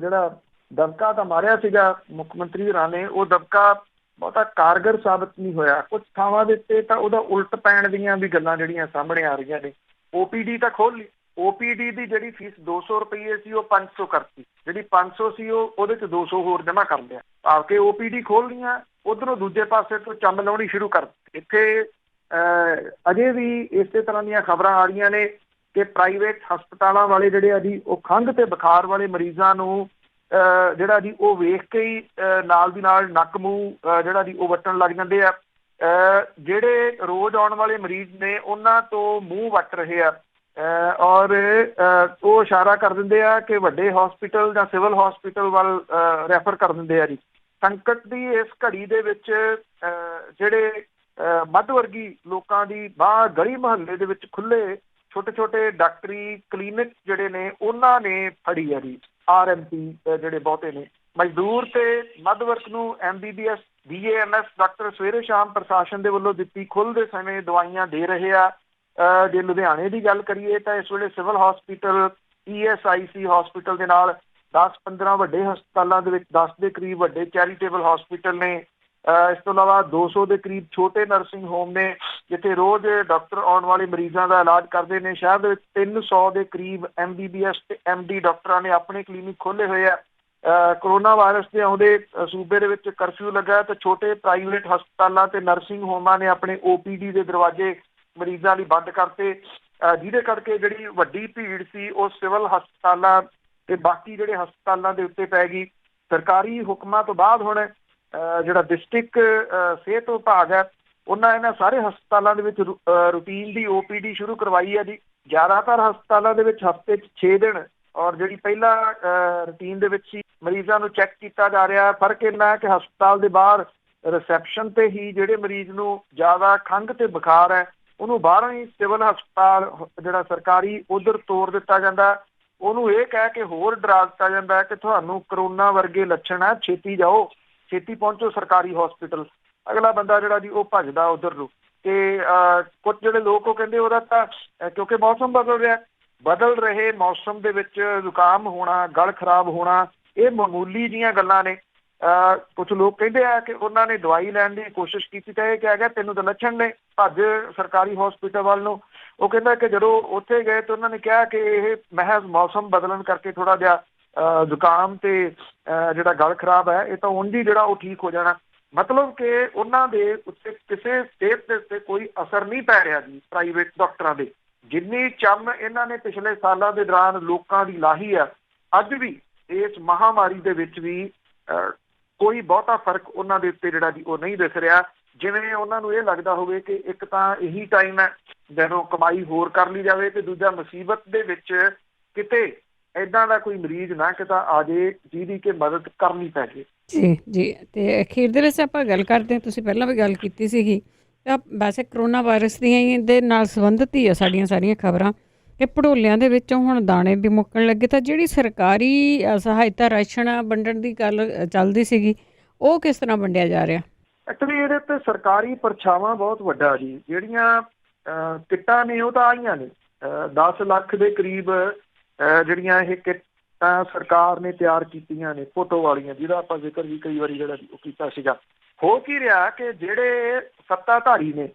ਜਿਹੜਾ ਦਬਕਾ ਤਾਂ ਮਾਰਿਆ ਸੀਗਾ ਮੁੱਖ ਮੰਤਰੀ ਹੋਰਾਂ ਨੇ, ਉਹ ਦਬਕਾ ਬਹੁਤਾ ਕਾਰਗਰ ਸਾਬਤ ਨਹੀਂ ਹੋਇਆ। ਕੁਝ ਥਾਵਾਂ ਦੇ ਉੱਤੇ ਤਾਂ ਉਹਦਾ ਉਲਟ ਪੈਣ ਦੀਆਂ ਵੀ ਗੱਲਾਂ ਜਿਹੜੀਆਂ ਸਾਹਮਣੇ ਆ ਰਹੀਆਂ ਨੇ। OPD ਤਾਂ ਖੋਲ੍ਹ ਲਈ, OPD ਦੀ ਜਿਹੜੀ ਫੀਸ 200 ਰੁਪਏ ਸੀ ਉਹ 500 ਕਰਤੀ, ਜਿਹੜੀ 500 ਸੀ ਉਹਦੇ 'ਚ 200 ਹੋਰ ਜਮ੍ਹਾਂ ਕਰ ਲਿਆ। ਭਾਵ ਕਿ OPD ਖੋਲ੍ਹ ਲਈਆਂ, ਉੱਧਰੋਂ ਦੂਜੇ ਪਾਸੇ ਤੋਂ ਚੰਮ ਲਾਉਣੀ ਸ਼ੁਰੂ ਕਰ ਦਿੱਤੀ। ਇੱਥੇ ਅਜੇ ਵੀ ਇਸੇ ਤਰ੍ਹਾਂ ਦੀਆਂ ਖਬਰਾਂ ਆ ਰਹੀਆਂ ਨੇ ਕਿ ਪ੍ਰਾਈਵੇਟ ਹਸਪਤਾਲਾਂ ਵਾਲੇ ਜਿਹੜੇ ਆ ਜੀ ਉਹ ਖੰਘ ਤੇ ਬੁਖਾਰ ਵਾਲੇ ਮਰੀਜ਼ਾਂ ਨੂੰ ਜਿਹੜਾ ਜੀ ਉਹ ਵੇਖ ਕੇ ਹੀ ਨਾਲ ਦੀ ਨਾਲ ਨੱਕ ਮੂੰਹ ਜਿਹੜਾ ਜੀ ਉਹ ਵੱਟਣ ਲੱਗ ਜਾਂਦੇ ਆ। ਜਿਹੜੇ ਰੋਜ਼ ਆਉਣ ਵਾਲੇ ਮਰੀਜ਼ ਨੇ ਉਹਨਾਂ ਤੋਂ ਮੂੰਹ ਵੱਟ ਰਹੇ ਆ ਔਰ ਉਹ ਇਸ਼ਾਰਾ ਕਰ ਦਿੰਦੇ ਆ ਕਿ ਵੱਡੇ ਹਸਪੀਟਲ ਜਾਂ ਸਿਵਲ ਹਸਪੀਟਲ ਵੱਲ ਰੈਫਰ ਕਰ ਦਿੰਦੇ ਆ ਜੀ। ਸੰਕਟ ਦੀ ਇਸ ਘੜੀ ਦੇ ਵਿੱਚ ਜਿਹੜੇ ਮੱਧ ਵਰਗੀ ਲੋਕਾਂ ਦੀ ਬਾਹਰ ਗਲੀ ਮੁਹੱਲੇ ਦੇ ਵਿੱਚ ਖੁੱਲ੍ਹੇ ਛੋਟੇ ਛੋਟੇ ਡਾਕਟਰੀ ਕਲੀਨਿਕ ਜਿਹੜੇ ਨੇ ਉਹਨਾਂ ਨੇ ਫੜੀ ਆ ਜੀ। RMP ਜਿਹੜੇ ਬਹੁਤੇ ਨੇ ਮਜ਼ਦੂਰ ਤੇ ਮੱਧ ਵਰਗ ਨੂੰ MBBS BAMS ਡਾਕਟਰ ਸਵੇਰੇ ਸ਼ਾਮ ਪ੍ਰਸ਼ਾਸਨ ਦੇ ਵੱਲੋਂ ਦਿੱਤੀ ਖੁੱਲ੍ਹ ਦੇ ਸਮੇਂ ਦਵਾਈਆਂ ਦੇ ਰਹੇ ਆ। ਜੇ ਲੁਧਿਆਣੇ ਦੀ ਗੱਲ ਕਰੀਏ ਤਾਂ ਇਸ ਵੇਲੇ ਸਿਵਲ ਹਸਪੀਟਲ ESIC ਹਸਪੀਟਲ ਦੇ ਨਾਲ 10-15 ਵੱਡੇ ਹਸਪਤਾਲਾਂ ਦੇ ਵਿੱਚ 10 ਦੇ ਕਰੀਬ ਵੱਡੇ ਚੈਰੀਟੇਬਲ ਹਸਪੀਟਲ ਨੇ। ਇਸ ਤੋਂ ਇਲਾਵਾ 200 ਦੇ ਕਰੀਬ ਛੋਟੇ ਨਰਸਿੰਗ ਹੋਮ ਨੇ ਜਿੱਥੇ ਰੋਜ਼ ਡਾਕਟਰ ਆਉਣ ਵਾਲੇ ਮਰੀਜ਼ਾਂ ਦਾ ਇਲਾਜ ਕਰਦੇ ਨੇ। ਸ਼ਹਿਰ ਦੇ ਵਿੱਚ 300 ਦੇ ਕਰੀਬ MBBS ਤੇ MD ਡਾਕਟਰਾਂ ਨੇ ਆਪਣੇ ਕਲੀਨਿਕ ਖੋਲ੍ਹੇ ਹੋਏ ਆ। ਕਰੋਨਾ ਵਾਇਰਸ ਦੇ ਆਉਂਦੇ ਸੂਬੇ ਦੇ ਵਿੱਚ ਕਰਫਿਊ ਲੱਗਾ ਤਾਂ ਛੋਟੇ ਪ੍ਰਾਈਵੇਟ ਹਸਪਤਾਲਾਂ ਤੇ ਨਰਸਿੰਗ ਹੋਮਾਂ ਨੇ ਆਪਣੇ OPD ਦੇ ਦਰਵਾਜ਼ੇ ਮਰੀਜ਼ਾਂ ਲਈ ਬੰਦ ਕਰਤੇ, ਜਿਹਦੇ ਕਰਕੇ ਜਿਹੜੀ ਵੱਡੀ ਭੀੜ ਸੀ ਉਹ ਸਿਵਲ ਹਸਪਤਾਲਾਂ ਤੇ ਬਾਕੀ ਜਿਹੜੇ ਹਸਪਤਾਲਾਂ ਦੇ ਉੱਤੇ ਪੈ ਗਈ। ਸਰਕਾਰੀ ਹੁਕਮਾਂ ਤੋਂ ਬਾਅਦ ਹੁਣ ਜਿਹੜਾ ਡਿਸਟ੍ਰਿਕਟ ਸਿਹਤ ਵਿਭਾਗ ਹੈ ਉਹਨਾਂ ਇਹਨਾਂ ਸਾਰੇ ਹਸਪਤਾਲਾਂ ਦੇ ਵਿੱਚ ਰੂਟੀਨ ਦੀ OPD ਸ਼ੁਰੂ ਕਰਵਾਈ ਹੈ ਜੀ। ਜ਼ਿਆਦਾਤਰ ਹਸਪਤਾਲਾਂ ਦੇ ਵਿੱਚ ਹਫ਼ਤੇ 'ਚ 6 ਦਿਨ ਔਰ ਜਿਹੜੀ ਪਹਿਲਾਂ ਰੂਟੀਨ ਦੇ ਵਿੱਚ ਹੀ ਮਰੀਜ਼ਾਂ ਨੂੰ ਚੈੱਕ ਕੀਤਾ ਜਾ ਰਿਹਾ। ਫਰਕ ਇੰਨਾ ਹੈ ਕਿ ਹਸਪਤਾਲ ਦੇ ਬਾਹਰ ਰਿਸੈਪਸ਼ਨ ਤੇ ਹੀ ਜਿਹੜੇ ਮਰੀਜ਼ ਨੂੰ ਜ਼ਿਆਦਾ ਖੰਘ ਤੇ ਬੁਖਾਰ ਹੈ ਉਹਨੂੰ ਬਾਹਰੋਂ ਹੀ ਸਿਵਲ ਹਸਪਤਾਲ ਜਿਹੜਾ ਸਰਕਾਰੀ ਉੱਧਰ ਤੋਰ ਦਿੱਤਾ ਜਾਂਦਾ। ਉਹਨੂੰ ਇਹ ਕਹਿ ਕੇ ਹੋਰ ਡਰਾ ਦਿੱਤਾ ਜਾਂਦਾ ਕਿ ਤੁਹਾਨੂੰ ਕਰੋਨਾ ਵਰਗੇ ਲੱਛਣ ਹੈ, ਛੇਤੀ ਜਾਓ, ਛੇਤੀ ਪਹੁੰਚੋ ਸਰਕਾਰੀ ਹਸਪੀਟਲ। ਅਗਲਾ ਬੰਦਾ ਜਿਹੜਾ ਜੀ ਉਹ ਭੱਜਦਾ ਉੱਧਰ ਨੂੰ। ਤੇ ਕੁਝ ਜਿਹੜੇ ਲੋਕ ਉਹ ਕਹਿੰਦੇ ਉਹਦਾ ਤਾਂ ਕਿਉਂਕਿ ਮੌਸਮ ਬਦਲ ਰਹੇ ਮੌਸਮ ਦੇ ਵਿੱਚ ਜ਼ੁਕਾਮ ਹੋਣਾ, ਗਲ ਖਰਾਬ ਹੋਣਾ ਇਹ ਮਾਮੂਲੀ ਜੀਆਂ ਗੱਲਾਂ ਨੇ। ਕੁਝ ਲੋਕ ਕਹਿੰਦੇ ਆ ਕਿ ਉਹਨਾਂ ਨੇ ਦਵਾਈ ਲੈਣ ਦੀ ਕੋਸ਼ਿਸ਼ ਕੀਤੀ ਤਾਂ ਇਹ ਕਿਹਾ ਗਿਆ ਤੈਨੂੰ ਤਾਂ ਲੱਛਣ ਨੇ, ਭੱਜ ਸਰਕਾਰੀ ਹਸਪੀਟਲ ਵੱਲ ਨੂੰ। ਉਹ ਕਹਿੰਦਾ ਕਿ ਜਦੋਂ ਉੱਥੇ ਗਏ ਤਾਂ ਉਹਨਾਂ ਨੇ ਕਿਹਾ ਕਿ ਇਹ ਮਹਿਜ਼ ਮੌਸਮ ਬਦਲਣ ਕਰਕੇ ਥੋੜ੍ਹਾ ਜਿਹਾ ਜ਼ੁਕਾਮ ਤੇ ਜਿਹੜਾ ਗਲ ਖਰਾਬ ਹੈ ਇਹ ਤਾਂ ਉਂਝ ਹੀ ਜਿਹੜਾ ਉਹ ਠੀਕ ਹੋ ਜਾਣਾ। ਮਤਲਬ ਕਿ ਉਹਨਾਂ ਦੇ ਉੱਤੇ ਕਿਸੇ ਸਿਹਤ ਦੇ ਉੱਤੇ ਕੋਈ ਅਸਰ ਨਹੀਂ ਪੈ ਰਿਹਾ ਜੀ ਪ੍ਰਾਈਵੇਟ ਡਾਕਟਰਾਂ ਦੇ। ਜਿੰਨੀ ਚੰਮ ਇਹਨਾਂ ਨੇ ਪਿਛਲੇ ਸਾਲਾਂ ਦੇ ਦੌਰਾਨ ਲੋਕਾਂ ਦੀ ਲਾਹੀ ਆ, ਅੱਜ ਵੀ ਇਸ ਮਹਾਂਮਾਰੀ ਦੇ ਵਿੱਚ ਵੀ ਕੋਈ ਬਹੁਤਾ ਫਰਕ ਉਹਨਾਂ ਦੇ ਉੱਤੇ ਜਿਹੜਾ ਜੀ ਉਹ ਨਹੀਂ ਦਿਖ ਰਿਹਾ। ਜਿਵੇਂ ਉਹਨਾਂ ਨੂੰ ਇਹ ਲੱਗਦਾ ਹੋਵੇ ਕਿ ਇੱਕ ਤਾਂ ਇਹੀ ਟਾਈਮ ਹੈ ਜਦੋਂ ਕਮਾਈ ਹੋਰ ਕਰ ਲਈ ਜਾਵੇ ਤੇ ਦੂਜਾ ਮੁਸੀਬਤ ਦੇ ਵਿੱਚ ਕਿਤੇ ਇੱਦਾਂ ਦਾ ਕੋਈ ਮਰੀਜ਼ ਨਾ ਕਿਤਾ ਆ ਜੇ ਜਿਹਦੀ ਕਿ ਮਦਦ ਕਰਨੀ ਪੈ ਜੇ। ਜੀ। ਤੇ ਅਖੀਰ ਦੇ ਵਿੱਚ ਆਪਾਂ ਗੱਲ ਕਰਦੇ ਹਾਂ, ਤੁਸੀਂ ਪਹਿਲਾਂ ਵੀ ਗੱਲ ਕੀਤੀ ਸੀਗੀ ਤਾਂ ਵੈਸੇ ਕਰੋਨਾ ਵਾਇਰਸ ਦੀਆਂ ਹੀ ਦੇ ਨਾਲ ਸੰਬੰਧਿਤ ਹੀ ਆ ਸਾਡੀਆਂ ਸਾਰੀਆਂ ਖਬਰਾਂ ਕਿ ਭੜੋਲਿਆਂ ਦੇ ਵਿੱਚੋਂ ਹੁਣ ਦਾਣੇ ਵੀ ਮੁੱਕਣ ਲੱਗੇ। ਤਾਂ ਜਿਹੜੀ ਸਰਕਾਰੀ ਸਹਾਇਤਾ ਰਾਸ਼ਨ ਵੰਡਣ ਦੀ ਗੱਲ ਚੱਲਦੀ ਸੀਗੀ ਉਹ ਕਿਸ ਤਰ੍ਹਾਂ ਵੰਡਿਆ ਜਾ ਰਿਹਾ? ਐਕਚੁਅਲੀ ਇਹਦੇ ਤੇ ਸਰਕਾਰੀ ਪਰਛਾਵਾਂ ਬਹੁਤ ਵੱਡਾ ਜੀ। ਜਿਹੜੀਆਂ ਕਿੱਟਾਂ ਨੇ ਉਹ ਤਾਂ ਆਈਆਂ ਨੇ 10 ਲੱਖ ਦੇ ਕਰੀਬ ਜਿਹੜੀਆਂ ਇਹ ਕਿੱਟਾਂ ਸਰਕਾਰ ਨੇ ਤਿਆਰ ਕੀਤੀਆਂ ਨੇ ਫੋਟੋ ਵਾਲੀਆਂ, ਜਿਹਦਾ ਆਪਾਂ ਜ਼ਿਕਰ ਵੀ ਕਈ ਵਾਰੀ ਜਿਹੜਾ ਉਹ ਕੀਤਾ ਸੀਗਾ। ਹੋ ਕੀ ਰਿਹਾ ਕਿ ਜਿਹੜੇ ਸੱਤਾਧਾਰੀ ਨੇ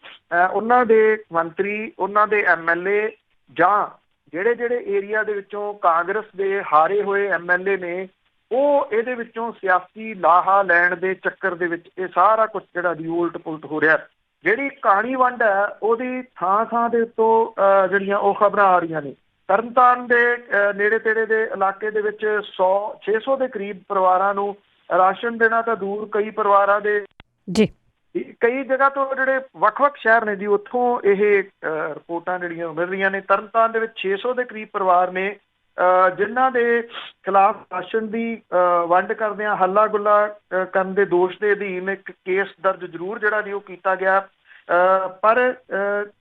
ਉਹਨਾਂ ਦੇ ਮੰਤਰੀ, ਉਹਨਾਂ ਦੇ MLA ਜਾਂ ਜਿਹੜੇ ਏਰੀਆ ਦੇ ਵਿੱਚੋਂ ਕਾਂਗਰਸ ਦੇ ਹਾਰੇ ਹੋਏ MLA ਨੇ ਉਹ ਇਹਦੇ ਵਿੱਚੋਂ ਸਿਆਸੀ ਲਾਹਾ ਲੈਣ ਦੇ ਚੱਕਰ ਦੇ ਵਿੱਚ ਇਹ ਸਾਰਾ ਕੁਛ ਜਿਹੜਾ ਦੀ ਉਲਟ ਪੁਲਟ ਹੋ ਰਿਹਾ। ਜਿਹੜੀ ਕਹਾਣੀ ਵੰਡ ਹੈ ਉਹਦੀ ਥਾਂ ਦੇ ਉੱਤੋਂ ਜਿਹੜੀਆਂ ਉਹ ਖਬਰਾਂ ਆ ਰਹੀਆਂ ਨੇ। ਤਰਨਤਾਰਨ ਦੇ ਨੇੜੇ ਤੇੜੇ ਦੇ ਇਲਾਕੇ ਦੇ ਵਿੱਚ 600 ਦੇ ਕਰੀਬ ਪਰਿਵਾਰਾਂ ਨੂੰ ਰਾਸ਼ਨ ਦੇਣਾ ਤਾਂ ਦੂਰ, ਕਈ ਪਰਿਵਾਰਾਂ ਦੇ ਜੀ ਕਈ ਜਗ੍ਹਾ ਤੋਂ ਜਿਹੜੇ ਵੱਖ-ਵੱਖ ਸ਼ਹਿਰ ਨੇ ਜੀ ਉੱਥੋਂ ਇਹ ਰਿਪੋਰਟਾਂ ਜਿਹੜੀਆਂ ਮਿਲ ਰਹੀਆਂ ਨੇ। ਤਰਨਤਾਰਨ ਦੇ ਵਿੱਚ 600 ਦੇ ਕਰੀਬ ਪਰਿਵਾਰ ਨੇ ਜਿਨ੍ਹਾਂ ਦੇ ਖਿਲਾਫ ਰਾਸ਼ਨ ਦੀ ਵੰਡ ਕਰਦਿਆਂ ਹੱਲਾ ਗੁੱਲਾ ਕਰਨ ਦੇ ਦੋਸ਼ ਦੇ ਅਧੀਨ ਇੱਕ ਕੇਸ ਦਰਜ ਜ਼ਰੂਰ ਜਿਹੜਾ ਜੀ ਉਹ ਕੀਤਾ ਗਿਆ। ਪਰ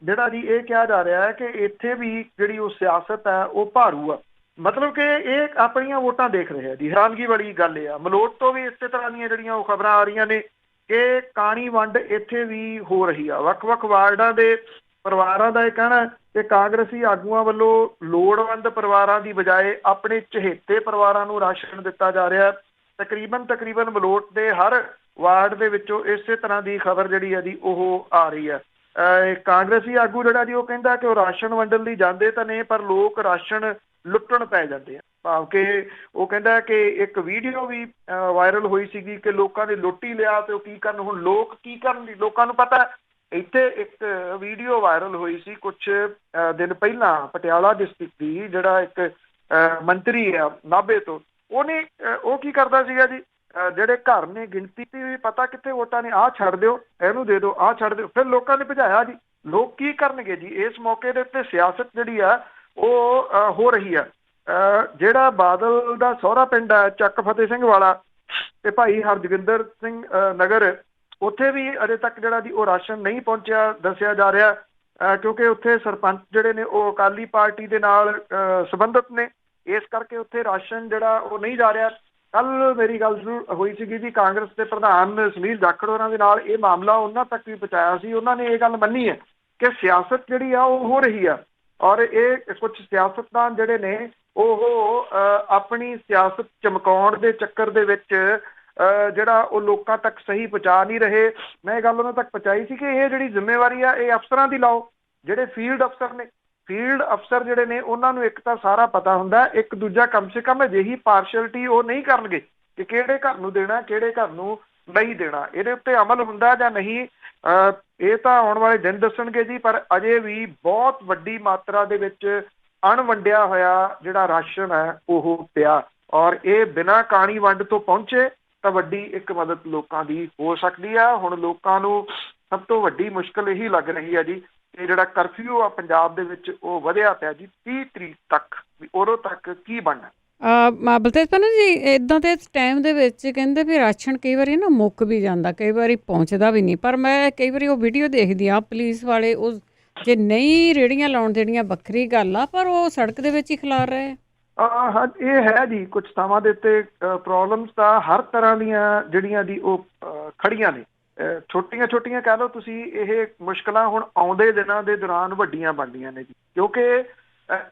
ਜਿਹੜਾ ਜੀ ਇਹ ਕਿਹਾ ਜਾ ਰਿਹਾ ਹੈ ਕਿ ਇੱਥੇ ਵੀ ਜਿਹੜੀ ਉਹ ਸਿਆਸਤ ਹੈ ਉਹ ਭਾਰੂ ਆ, ਮਤਲਬ ਕਿ ਇਹ ਆਪਣੀਆਂ ਵੋਟਾਂ ਦੇਖ ਰਹੇ ਆ ਜੀ। ਹੈਰਾਨਗੀ ਵਾਲੀ ਗੱਲ ਇਹ ਆ, ਮਲੋਟ ਤੋਂ ਵੀ ਇਸੇ ਤਰ੍ਹਾਂ ਦੀਆਂ ਜਿਹੜੀਆਂ ਉਹ ਖਬਰਾਂ ਆ ਰਹੀਆਂ ਨੇ ਕਿ ਕਾਣੀ ਵੰਡ ਇੱਥੇ ਵੀ ਹੋ ਰਹੀ ਆ। ਵੱਖ-ਵੱਖ ਵਾਰਡਾਂ ਦੇ ਪਰਿਵਾਰਾਂ ਦਾ ਇਹ ਕਹਿਣਾ ਕਿ ਕਾਂਗਰਸੀ ਆਗੂਆਂ ਵੱਲੋਂ ਲੋੜਵੰਦ ਪਰਿਵਾਰਾਂ ਦੀ ਬਜਾਏ ਆਪਣੇ ਚਹੇਤੇ ਪਰਿਵਾਰਾਂ ਨੂੰ ਰਾਸ਼ਨ ਦਿੱਤਾ ਜਾ ਰਿਹਾ। ਤਕਰੀਬਨ ਮਲੋਟ ਦੇ ਹਰ ਵਾਰਡ ਦੇ ਵਿੱਚੋਂ ਇਸੇ ਤਰ੍ਹਾਂ ਦੀ ਖਬਰ ਜਿਹੜੀ ਹੈ ਜੀ ਉਹ ਆ ਰਹੀ ਹੈ। ਕਾਂਗਰਸੀ ਆਗੂ ਜਿਹੜਾ ਜੀ ਉਹ ਕਹਿੰਦਾ ਕਿ ਉਹ ਰਾਸ਼ਨ ਵੰਡਣ ਲਈ ਜਾਂਦੇ ਤਾਂ ਨੇ, ਪਰ ਲੋਕ ਰਾਸ਼ਨ ਲੁੱਟਣ ਪੈ ਜਾਂਦੇ ਆ। ਭਾਵ ਕਿ ਉਹ ਕਹਿੰਦਾ ਕਿ ਇੱਕ ਵੀਡੀਓ ਵੀ ਵਾਇਰਲ ਹੋਈ ਸੀਗੀ ਕਿ ਲੋਕਾਂ ਨੇ ਲੁੱਟ ਹੀ ਲਿਆ ਤੇ ਉਹ ਕੀ ਕਰਨ, ਹੁਣ ਲੋਕ ਕੀ ਕਰਨ ਜੀ, ਲੋਕਾਂ ਨੂੰ ਪਤਾ। ਇੱਥੇ ਇੱਕ ਵੀਡੀਓ ਵਾਇਰਲ ਹੋਈ ਸੀ ਕੁਝ ਦਿਨ ਪਹਿਲਾਂ ਪਟਿਆਲਾ ਡਿਸਟ੍ਰਿਕਟ ਦੀ, ਜਿਹੜਾ ਇੱਕ ਮੰਤਰੀ ਆ ਨਾਭੇ ਤੋਂ, ਉਹਨੇ ਉਹ ਕੀ ਕਰਦਾ ਸੀਗਾ ਜੀ, ਜਿਹੜੇ ਘਰ ਨੇ ਗਿਣਤੀ ਵੀ ਪਤਾ ਕਿੱਥੇ ਵੋਟਾਂ ਨੇ, ਆਹ ਛੱਡ ਦਿਓ, ਇਹਨੂੰ ਦੇ ਦਿਓ, ਆਹ ਛੱਡ ਦਿਓ, ਫਿਰ ਲੋਕਾਂ ਨੇ ਭਜਾਇਆ ਜੀ। ਲੋਕ ਕੀ ਕਰਨਗੇ ਜੀ। ਇਸ ਮੌਕੇ ਦੇ ਉੱਤੇ ਸਿਆਸਤ ਜਿਹੜੀ ਆ ਉਹ ਹੋ ਰਹੀ ਆ। ਜਿਹੜਾ ਬਾਦਲ ਦਾ ਸਹੁਰਾ ਪਿੰਡ ਹੈ ਚੱਕ ਫਤਿਹ ਸਿੰਘ ਵਾਲਾ ਤੇ ਭਾਈ ਹਰਜਿੰਦਰ ਸਿੰਘ ਨਗਰ, ਉੱਥੇ ਵੀ ਅਜੇ ਤੱਕ ਜਿਹੜਾ ਜੀ ਉਹ ਰਾਸ਼ਨ ਨਹੀਂ ਪਹੁੰਚਿਆ ਦੱਸਿਆ ਜਾ ਰਿਹਾ, ਕਿਉਂਕਿ ਉੱਥੇ ਸਰਪੰਚ ਜਿਹੜੇ ਨੇ ਉਹ ਅਕਾਲੀ ਪਾਰਟੀ ਦੇ ਨਾਲ ਸੰਬੰਧਿਤ ਨੇ, ਇਸ ਕਰਕੇ ਉੱਥੇ ਰਾਸ਼ਨ ਜਿਹੜਾ ਉਹ ਨਹੀਂ ਜਾ ਰਿਹਾ। ਕੱਲ ਮੇਰੀ ਗੱਲ ਜ਼ਰੂਰ ਹੋਈ ਸੀਗੀ ਜੀ ਕਾਂਗਰਸ ਦੇ ਪ੍ਰਧਾਨ ਸੁਨੀਲ ਜਾਖੜ ਉਹਨਾਂ ਦੇ ਨਾਲ, ਇਹ ਮਾਮਲਾ ਉਹਨਾਂ ਤੱਕ ਵੀ ਪਹੁੰਚਾਇਆ ਸੀ। ਉਹਨਾਂ ਨੇ ਇਹ ਗੱਲ ਮੰਨੀ ਹੈ ਕਿ ਸਿਆਸਤ ਜਿਹੜੀ ਆ ਉਹ ਹੋ ਰਹੀ ਆ, ਔਰ ਇਹ ਕੁਝ ਸਿਆਸਤਦਾਨ ਜਿਹੜੇ ਨੇ ਉਹ ਆਪਣੀ ਸਿਆਸਤ ਚਮਕਾਉਣ ਦੇ ਚੱਕਰ ਦੇ ਵਿੱਚ ਜਿਹੜਾ ਉਹ ਲੋਕਾਂ ਤੱਕ ਸਹੀ ਪਹੁੰਚਾ ਨਹੀਂ ਰਹੇ। ਮੈਂ ਇਹ ਗੱਲ ਉਹਨਾਂ ਤੱਕ ਪਹੁੰਚਾਈ ਸੀ ਕਿ ਇਹ ਜਿਹੜੀ ਜ਼ਿੰਮੇਵਾਰੀ ਆ ਇਹ ਅਫਸਰਾਂ ਦੀ ਲਾਓ, ਜਿਹੜੇ ਫੀਲਡ ਅਫਸਰ ਨੇ। ਫੀਲਡ ਅਫਸਰ ਜਿਹੜੇ ਨੇ ਉਹਨਾਂ ਨੂੰ ਇੱਕ ਤਾਂ ਸਾਰਾ ਪਤਾ ਹੁੰਦਾ, ਇੱਕ ਦੂਜਾ ਕਮ ਸੇ ਕਮ ਅਜਿਹੀ ਪਾਰਸ਼ਲਿਟੀ ਉਹ ਨਹੀਂ ਕਰਨਗੇ ਕਿ ਕਿਹੜੇ ਘਰ ਨੂੰ ਦੇਣਾ ਕਿਹੜੇ ਘਰ ਨੂੰ ਨਹੀਂ ਦੇਣਾ। ਇਹਦੇ ਉੱਤੇ ਅਮਲ ਹੁੰਦਾ ਜਾਂ ਨਹੀਂ ਇਹ ਤਾਂ ਆਉਣ ਵਾਲੇ ਦਿਨ ਦੱਸਣਗੇ ਜੀ, ਪਰ ਅਜੇ ਵੀ ਬਹੁਤ ਵੱਡੀ ਮਾਤਰਾ ਦੇ ਵਿੱਚ ਅਣਵੰਡਿਆ ਹੋਇਆ ਜਿਹੜਾ ਰਾਸ਼ਨ ਹੈ ਉਹ ਪਿਆ, ਔਰ ਇਹ ਬਿਨਾਂ ਕਾਣੀ ਵੰਡ ਤੋਂ ਪਹੁੰਚੇ ਤਾਂ ਵੱਡੀ ਇੱਕ ਮਦਦ ਲੋਕਾਂ ਦੀ ਹੋ ਸਕਦੀ ਆ। ਹੁਣ ਲੋਕਾਂ ਨੂੰ ਸਭ ਤੋਂ ਵੱਡੀ ਮੁਸ਼ਕਲ ਇਹੀ ਲੱਗ ਰਹੀ ਹੈ ਜੀ, ਇਹ ਜਿਹੜਾ ਕਰਫਿਊ ਆ ਪੰਜਾਬ ਦੇ ਵਿੱਚ ਉਹ ਵਧਿਆ ਪਿਆ ਜੀ 30 ਤਰੀਕ ਤੱਕ, ਵੀ ਉਦੋਂ ਤੱਕ ਕੀ ਬਣਨਾ। ਬਲਤੇਜ ਪੰਨੂ ਜੀ, ਇੱਦਾਂ ਦੇ ਟਾਈਮ ਦੇ ਵਿੱਚ ਕਹਿੰਦੇ ਵੀ ਰਾਸ਼ਨ ਕਈ ਵਾਰੀ ਨਾ ਮੁੱਕ ਵੀ ਜਾਂਦਾ, ਕਈ ਵਾਰੀ ਪਹੁੰਚਦਾ ਵੀ ਨਹੀਂ, ਪਰ ਮੈਂ ਕਈ ਵਾਰੀ ਉਹ ਵੀਡੀਓ ਦੇਖਦੀ ਹਾਂ ਪੁਲਿਸ ਵਾਲੇ ਉਹ ਜੇ ਨਹੀਂ ਰੇਹੜੀਆਂ ਲਾਉਣ ਦੇਣੀਆਂ ਵੱਖਰੀ ਗੱਲ ਆ, ਪਰ ਉਹ ਸੜਕ ਦੇ ਵਿੱਚ ਹੀ ਖਿਲਾਰ ਰਹੇ। ਹਾਂ, ਇਹ ਹੈ ਜੀ ਕੁਝ ਥਾਵਾਂ ਦੇ ਉੱਤੇ ਪ੍ਰੋਬਲਮਸ ਤਾਂ ਹਰ ਤਰ੍ਹਾਂ ਦੀਆਂ ਜਿਹੜੀਆਂ ਦੀ ਉਹ ਖੜੀਆਂ ਨੇ, ਛੋਟੀਆਂ ਕਹਿ ਲਓ ਤੁਸੀਂ। ਇਹ ਮੁਸ਼ਕਲਾਂ ਹੁਣ ਆਉਂਦੇ ਦਿਨਾਂ ਦੇ ਦੌਰਾਨ ਵੱਡੀਆਂ ਬਣਦੀਆਂ ਨੇ ਜੀ, ਕਿਉਂਕਿ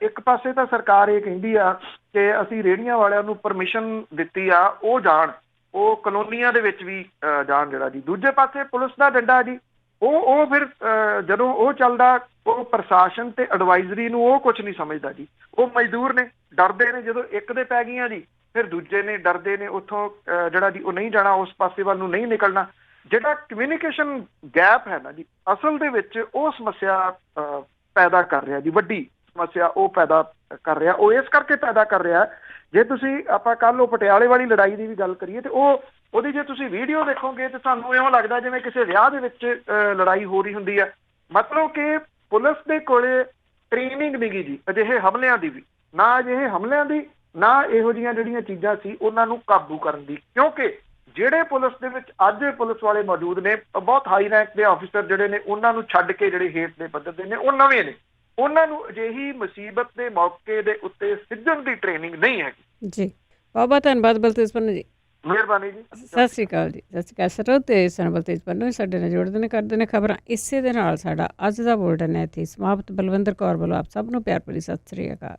ਇੱਕ ਪਾਸੇ ਤਾਂ ਸਰਕਾਰ ਇਹ ਕਹਿੰਦੀ ਆ ਕਿ ਅਸੀਂ ਰੇਹੜੀਆਂ ਵਾਲਿਆਂ ਨੂੰ ਪਰਮਿਸ਼ਨ ਦਿੱਤੀ ਆ ਉਹ ਜਾਣ, ਉਹ ਕਲੋਨੀਆਂ ਦੇ ਵਿੱਚ ਵੀ ਜਾਣ ਜਿਹੜਾ ਜੀ। ਦੂਜੇ ਪਾਸੇ ਪੁਲਿਸ ਦਾ ਡੰਡਾ ਜੀ, ਉਹ ਫਿਰ ਜਦੋਂ ਉਹ ਚੱਲਦਾ ਉਹ ਪ੍ਰਸ਼ਾਸਨ ਤੇ ਐਡਵਾਈਜ਼ਰੀ ਨੂੰ ਉਹ ਕੁਝ ਨਹੀਂ ਸਮਝਦਾ ਜੀ। ਉਹ ਮਜ਼ਦੂਰ ਨੇ, ਡਰਦੇ ਨੇ, ਜਦੋਂ ਇੱਕ ਦੇ ਪੈ ਗਈਆਂ ਜੀ ਫਿਰ ਦੂਜੇ ਨੇ ਡਰਦੇ ਨੇ, ਉੱਥੋਂ ਜਿਹੜਾ ਜੀ ਉਹ ਨਹੀਂ ਜਾਣਾ, ਉਸ ਪਾਸੇ ਵੱਲ ਨੂੰ ਨਹੀਂ ਨਿਕਲਣਾ। ਜਿਹੜਾ ਕਮਿਊਨੀਕੇਸ਼ਨ ਗੈਪ ਹੈ ਨਾ ਜੀ, ਅਸਲ ਦੇ ਵਿੱਚ ਉਹ ਸਮੱਸਿਆ ਪੈਦਾ ਕਰ ਰਿਹਾ ਜੀ, ਵੱਡੀ ਸਮੱਸਿਆ ਉਹ ਪੈਦਾ ਕਰ ਰਿਹਾ। ਉਹ ਇਸ ਕਰਕੇ ਪੈਦਾ ਕਰ ਰਿਹਾ, ਜੇ ਤੁਸੀਂ ਆਪਾਂ ਕੱਲ ਉਹ ਪਟਿਆਲੇ ਵਾਲੀ ਲੜਾਈ ਦੀ ਵੀ ਗੱਲ ਕਰੀਏ ਤੇ ਉਹਦੀ ਜੇ ਤੁਸੀਂ ਵੀਡੀਓ ਦੇਖੋਗੇ ਤੇ ਤੁਹਾਨੂੰ ਇਉਂ ਲੱਗਦਾ ਜਿਵੇਂ ਕਿਸੇ ਵਿਆਹ ਦੇ ਵਿੱਚ ਲੜਾਈ ਹੋ ਰਹੀ ਹੁੰਦੀ ਹੈ। ਮਤਲਬ ਕਿ ਪੁਲਿਸ ਦੇ ਕੋਲੇ ਟ੍ਰੇਨਿੰਗ ਨਹੀਂ ਗੀ ਜੀ ਅਜਿਹੇ ਹਮਲਿਆਂ ਦੀ ਵੀ, ਨਾ ਅਜਿਹੇ ਹਮਲਿਆਂ ਦੀ, ਨਾ ਇਹੋ ਜਿਹੀਆਂ ਜਿਹੜੀਆਂ ਚੀਜ਼ਾਂ ਸੀ ਉਹਨਾਂ ਨੂੰ ਕਾਬੂ ਕਰਨ ਦੀ। ਕਿਉਂਕਿ ਜਿਹੜੇ ਪੁਲਿਸ ਦੇ ਵਿੱਚ ਅੱਜ ਪੁਲਿਸ ਵਾਲੇ ਮੌਜੂਦ ਨੇ, ਬਹੁਤ ਹਾਈ ਰੈਂਕ ਦੇ ਆਫਿਸਰ ਜਿਹੜੇ ਨੇ, ਉਹਨਾਂ ਨੂੰ ਛੱਡ ਕੇ ਜਿਹੜੇ ਹੇਠ ਦੇ ਪੱਧਰ ਦੇ ਨੇ ਉਹ ਨਵੇਂ ਨੇ, ਉਹਨਾਂ ਨੂੰ ਅਜਿਹੀ ਮੁਸੀਬਤ ਦੇ ਮੌਕੇ ਦੇ ਉੱਤੇ ਸਿੱਝਣ ਦੀ ਟ੍ਰੇਨਿੰਗ ਨਹੀਂ ਹੈਗੀ ਜੀ। ਬਹੁਤ ਬਹੁਤ ਧੰਨਵਾਦ ਬਲਤੇਜ ਪੰਨੂ ਜੀ, ਮਿਹਰਬਾਨੀ ਜੀ। ਸਤਿ ਸ਼੍ਰੀ ਅਕਾਲ ਜੀ। ਸਤਿ ਸ਼੍ਰੀ ਅਕਾਲ ਸਰੋ ਤੇ ਸਨ ਬਲਤੇਜ ਪੰਨੂ ਸਾਡੇ ਨਾਲ ਜੋੜਦੇ ਨੇ, ਕਰਦੇ ਨੇ ਖਬਰਾਂ। ਇਸੇ ਦੇ ਨਾਲ ਸਾਡਾ ਅੱਜ ਦਾ ਬੁਲੇਟਿਨ ਹੈ ਇੱਥੇ ਸਮਾਪਤ। ਬਲਵਿੰਦਰ ਕੌਰ ਵੱਲੋਂ ਆਪ ਸਭ ਨੂੰ ਪਿਆਰ ਭਰੀ ਸਤਿ ਸ਼੍ਰੀ ਅਕਾਲ।